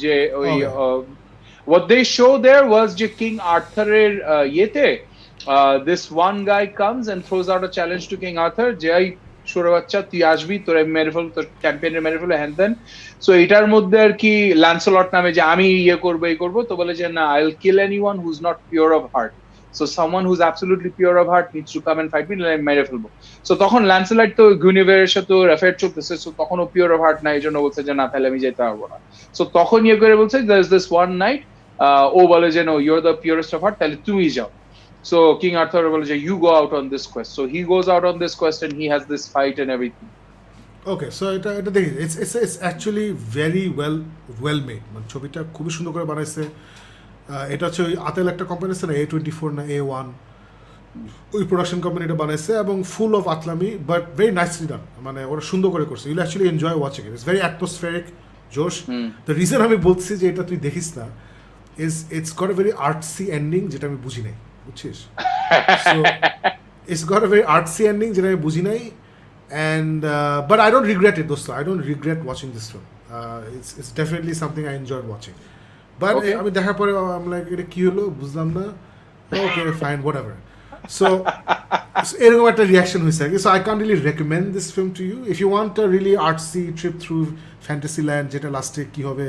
What they show there was যে King Arthur ইয়েতে this one guy comes and throws out a challenge to King Arthur. যে সুরে বাচ্চা, তুই আসবি, তোর মেরে ফেলবো, তোর চ্যাম্পিয়নের মেরে ফেলবো, হ্যান দেন। সো এটার মধ্যে আর কি ল্যান্সলট নামে যে আমি ইয়ে করবো এই করবো, তো বলে যে না, I will kill anyone who is not pure of heart, so someone who is absolutely pure of heart needs to come and fight me, আমি মেরে ফেলবো। সো তখন ল্যান্সেলাইট তো গুইনিভেরের সাথে অ্যাফেয়ার চলতেছে, সো তখন ও পিওর অফ হার্ট না, এই জন্য বলছে যে না, তাহলে আমি যেতে পারবো না। সো তখন ইয়ে করে বলছে there is this one night, ও বলে যে no, you are the purest of heart, তাহলে তুমি যাও। So King Arthur বলে যে you go out on this quest. So he goes out on this quest and he has this fight and everything. Okay, so এটা দেখি, it's actually very well made, মানে ছবিটা খুবই সুন্দর করে বানাইছে। এটা হচ্ছে ওই আতেল একটা কোম্পানি আছে না, A24 না A1, ওই প্রোডাকশন কোম্পানিটা বানাইছে, এবং ফুল অফ আতলামি বাট ভেরি নাইসলি ডান, মানে ওরা সুন্দর করে করছে। You'll actually enjoy watching it, it's very atmospheric, জোশ। দ্য রিজন আমি বলছি যে এটা তুই দেখিস না it's got a very artsy ending, যেটা আমি বুঝি নাই, বুঝছিস? So it's got a very artsy ending যেটা আমি বুঝি নাই, and but I don't regret it, dosto. I don't regret watching this film. It's definitely something I enjoyed watching. But Okay. আমি দেখার পরে I'm like, এটা কি হলো বুঝলাম না, okay fine whatever. So এরকম একটা রিয়াকশন হয়েছে আর কি। So I can't really recommend this film to you. If you want a really artsy trip through fantasy land, যেটা লাস্টে কি হবে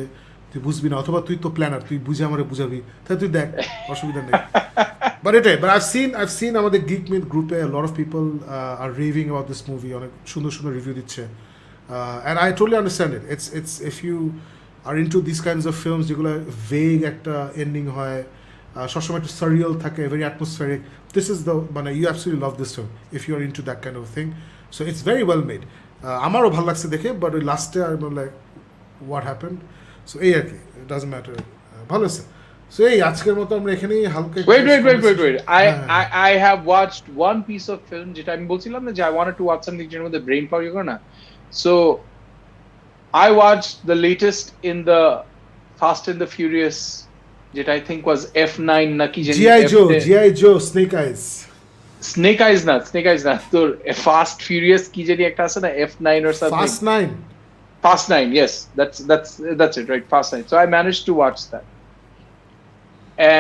তুই বুঝবি না, অথবা তুই তো প্ল্যানার, তুই বুঝে আমারে বুঝাবি, তাহলে তুই দেখ, অসুবিধা নেই। But I've seen আমাদের Geek Myth গ্রুপে a lot of people are raving about this movie, অনেক সুন্দর সুন্দর রিভিউ দিচ্ছে, and I totally understand it. It's if you are into these kinds of films যেগুলো vague একটা এন্ডিং হয়, সবসময় একটু সারিয়াল থাকে, very atmospheric, this is the মানে you absolutely love this film if you are into that kind of thing. So it's very well made. আমারও ভালো লাগছে দেখে, but ওই লাস্টে I'm like what happened. So এই আর কি, it doesn't matter. ভালো আছে। So এই আজকের মতো আমরা এখানেই হালকা Wait. I have watched one piece of film যেটা আমি বলছিলাম না যে I wanted to watch something যেটার মধ্যে brain power ইয়ে করে না। So I watched the latest in the Fast and the Furious, যেটা I think was F9 নাকি জানি, GIJOE Snake Eyes, Snake Eyes না, তোর Fast Furious কি জানি একটা আছে না, F9 or something. Fast 9, yes, that's it, right, Fast 9. So I managed to watch that,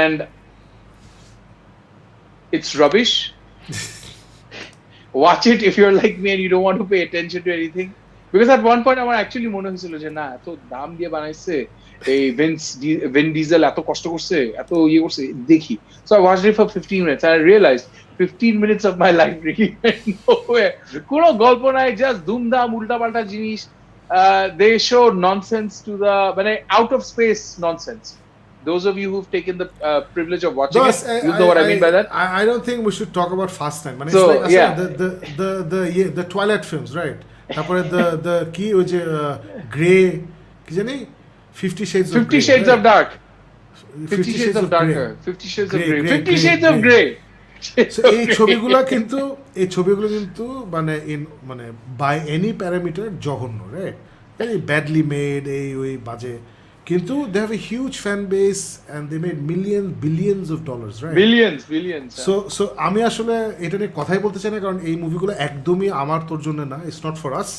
and it's rubbish. Watch it if you're like me and you don't want to pay attention to anything, because at one point আমার actually মনে হয়েছিল যে না, এত দাম দিয়ে বানাইছে, এই Vin Diesel এত কষ্ট করছে, এত ইয়ে করছে, দেখি। So I watched it for 15 minutes and I realized 15 minutes of my life really went nowhere. কোনো গল্প নাই, just ধুমধাম উল্টাপাল্টা জিনিস। They show nonsense to the মানে out of space nonsense. Those of you who've taken the privilege of watching it, you know what I mean by that. I don't think we should talk about Fast Time. So, it's like yeah. the Twilight films, right? তারপরে the কি ওই যে grey কি জানি 50 Shades of Grey. 50 Shades of Dark. 50 Shades of Darker. 50 Shades of Grey. 50 Shades of Grey. So এই ছবিগুলো কিন্তু মানে মানে বাই এনি প্যারামিটার জঘন্য, রাইট? ভেরি ব্যাডলি মেড, এই ওই বাজে, কিন্তু they have a huge fan base and they made billions of dollars, right? Billions. So আমি আসলে এটা নিয়ে কথাই বলতে চাই না, কারণ এই মুভিগুলো একদমই আমার তোর জন্য না, it's not for us,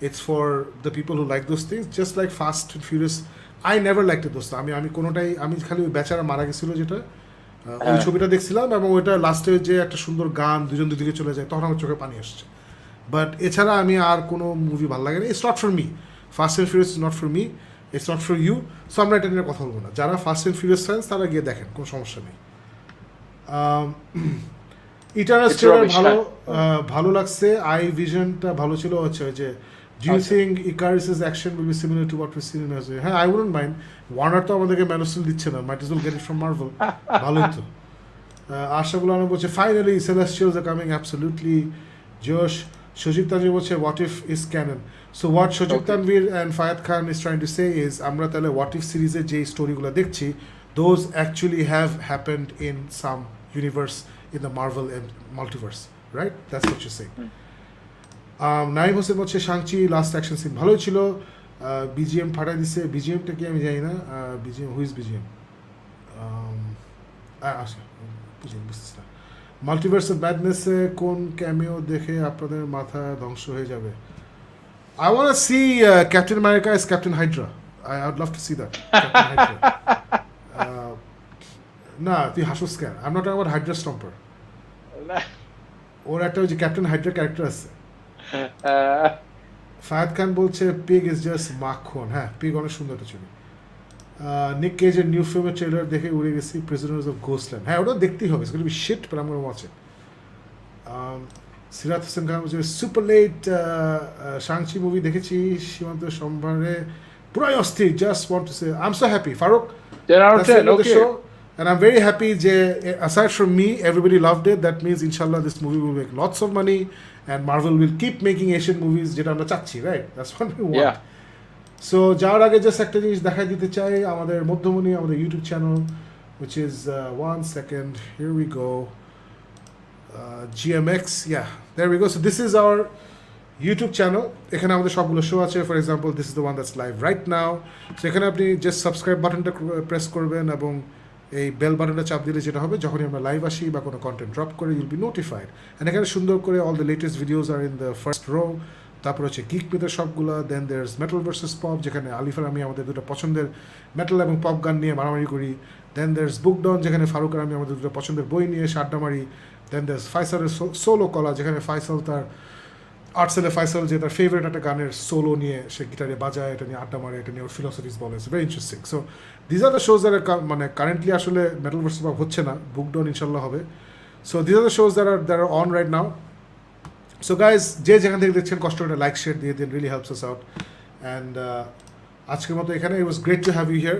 it's for the people who like those things, just like Fast and Furious. I never liked it, দোস্ত। আমি কোনোটাই, আমি খালি ওই বেচারা মারা গেছিল যেটা, ওই ছবিটা দেখছিলাম, এবং ওইটা লাস্টে যে একটা সুন্দর গান, দুজন দুদিকে চলে যায়, তখন আমার চোখে পানি আসছে। বাট এছাড়া আমি আর কোনো মুভি ভালো লাগে না। It's not for me, Fast and Furious is not for me, it's not for you. So আমরা এটা নিয়ে কথা বলবো না। যারা ফাস্ট অ্যান্ড ফিউরিয়াস ফ্যান্স তারা গিয়ে দেখেন, কোনো সমস্যা নেই। ইটারনাল স্টেলার ভালো লাগছে, আই ভিশনটা ভালো ছিল। হচ্ছে যে do you think Icarus's action will be similar to what we've seen in Azure? হ্যাঁ, I wouldn't mind. Warner তো আমাদেরকে Man of Steel দিচ্ছে না, might as well get it from Marvel. ভালোই তো। আশা গুলো বলছে finally Celestials are coming, absolutely. Josh Shojib Tanvir বলছে what if is canon. So what Shojib Tanvir and Fayed Khan is trying to say is আমরা তাহলে what if সিরিজের যে স্টোরিগুলো দেখছি, those actually have happened in some universe in the Marvel and multiverse, right? That's what you're saying. Naim Hossain বলছে Shang Chi last action scene ভালোই ছিল, BGM ফাটাই দিছে। বিজিএমটা কি আমি জানি না, বিজিএম হুইজ বিজিএম আচ্ছা বুঝতেছি না। মাল্টিভার্স অফ ম্যাডনেসে কোন ক্যামিও দেখে আপনাদের মাথা ধ্বংস হয়ে যাবে? I want to see Captain America as Captain Hydra. I would love to see that. Captain Hydra. না তুই হাসুস কেন? I'm not talking about Hydra Stomper. ওর একটা ওই যে ক্যাপ্টেন হাইড্রা ক্যারেক্টার আছে, ফায়াদ খান বলছে পিগ ইজ জাস্ট মাখন। হ্যাঁ, পিগ অনেক সুন্দর একটা ছবি। নিক কেজের নিউ ফিল্মের ট্রেলার দেখে উড়ে গেছি, প্রিজনার্স অফ গোস্টল্যান্ড। হ্যাঁ, ওটা দেখতেই হবে, সেগুলো শিট, বাট আমি ওয়াচ ইট। সিরাত হোসেন খান বলছে সুপার লেট শাংচি মুভি দেখেছি সীমান্ত সম্ভারে, পুরাই অস্থির, just want to say I am so happy. Faruk, 10 out of that's the 10, end of the okay. show, and I'm very happy যে aside from me everybody loved it. That means inshallah this movie will make lots of money and Marvel will keep making Asian movies, যেটা আমরা চাচ্ছি, right? That's what we want. Yeah. So যাওয়ার আগে just একটা জিনিস দেখাই দিতে চাই, আমাদের মধ্যমণি, আমাদের YouTube channel, which is 1 second, here we go, GMX, yeah, there we go. So this is our YouTube channel. এখানে আমাদের সবগুলো শো আছে। For example this is the one that's live right now. So এখানে আপনি just subscribe বাটনটা press করবেন এবং এই বেল বাটনটা চাপ দিলে যেটা হবে, যখনই আমরা লাইভ আসি বা কোনো কন্টেন্ট ড্রপ করে, ইউল বি নোটিফাইড। অ্যান্ড এখানে সুন্দর করে all the latest videos are in the first row. তারপর হচ্ছে গিক মিথের সবগুলো, then there is metal versus pop, যেখানে আলিফ আর আমি আমাদের দুটো পছন্দের মেটাল এবং পপ গান নিয়ে মারামারি করি। দেন দের ইজ বুক ডন, যেখানে ফারুক আর আমি আমাদের দুটো পছন্দের বই নিয়ে আড্ডা মারি। দেন দের ইজ ফাইসালের সোলো কলা, যেখানে ফাইসাল তার আর্টসেলে ফাইসাল যে তার ফেভারিট একটা গানের সোলো নিয়ে সে গিটারে বাজায়, এটা নিয়ে আড্ডা মারে, এটা নিয়ে ওর ফিলোসফিস বলে। It's very interesting. So these are the shows that are মানে কারেন্টলি আসলে মেটাল ভার্সেস পপ হচ্ছে না, বুক ডন ইনশাল্লাহ হবে। So these are the shows that are on right now. So guys, যে যেখান থেকে দেখছেন কষ্ট করে লাইক শেয়ার দিয়ে দিন, really helps us out. And আজকের মতো এখানে, it was great to have you here.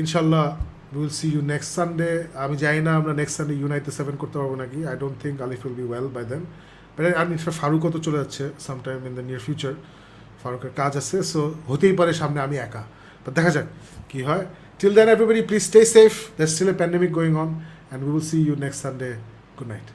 ইনশাল্লাহ we will see you next Sunday. আমি জানি না আমরা নেক্সট সানডে ইউনাইটেড 7 করতে পারবো নাকি, I don't think Alif will be well by then. But আমি ফারুকও তো চলে যাচ্ছে sometime in the near future, ফারুকের কাজ আছে, সো হতেই পারে সামনে আমি একা, বাট দেখা যাক কী হয়। Till then everybody please stay safe, that's still a pandemic going on, and we will see you next Sunday. Good night.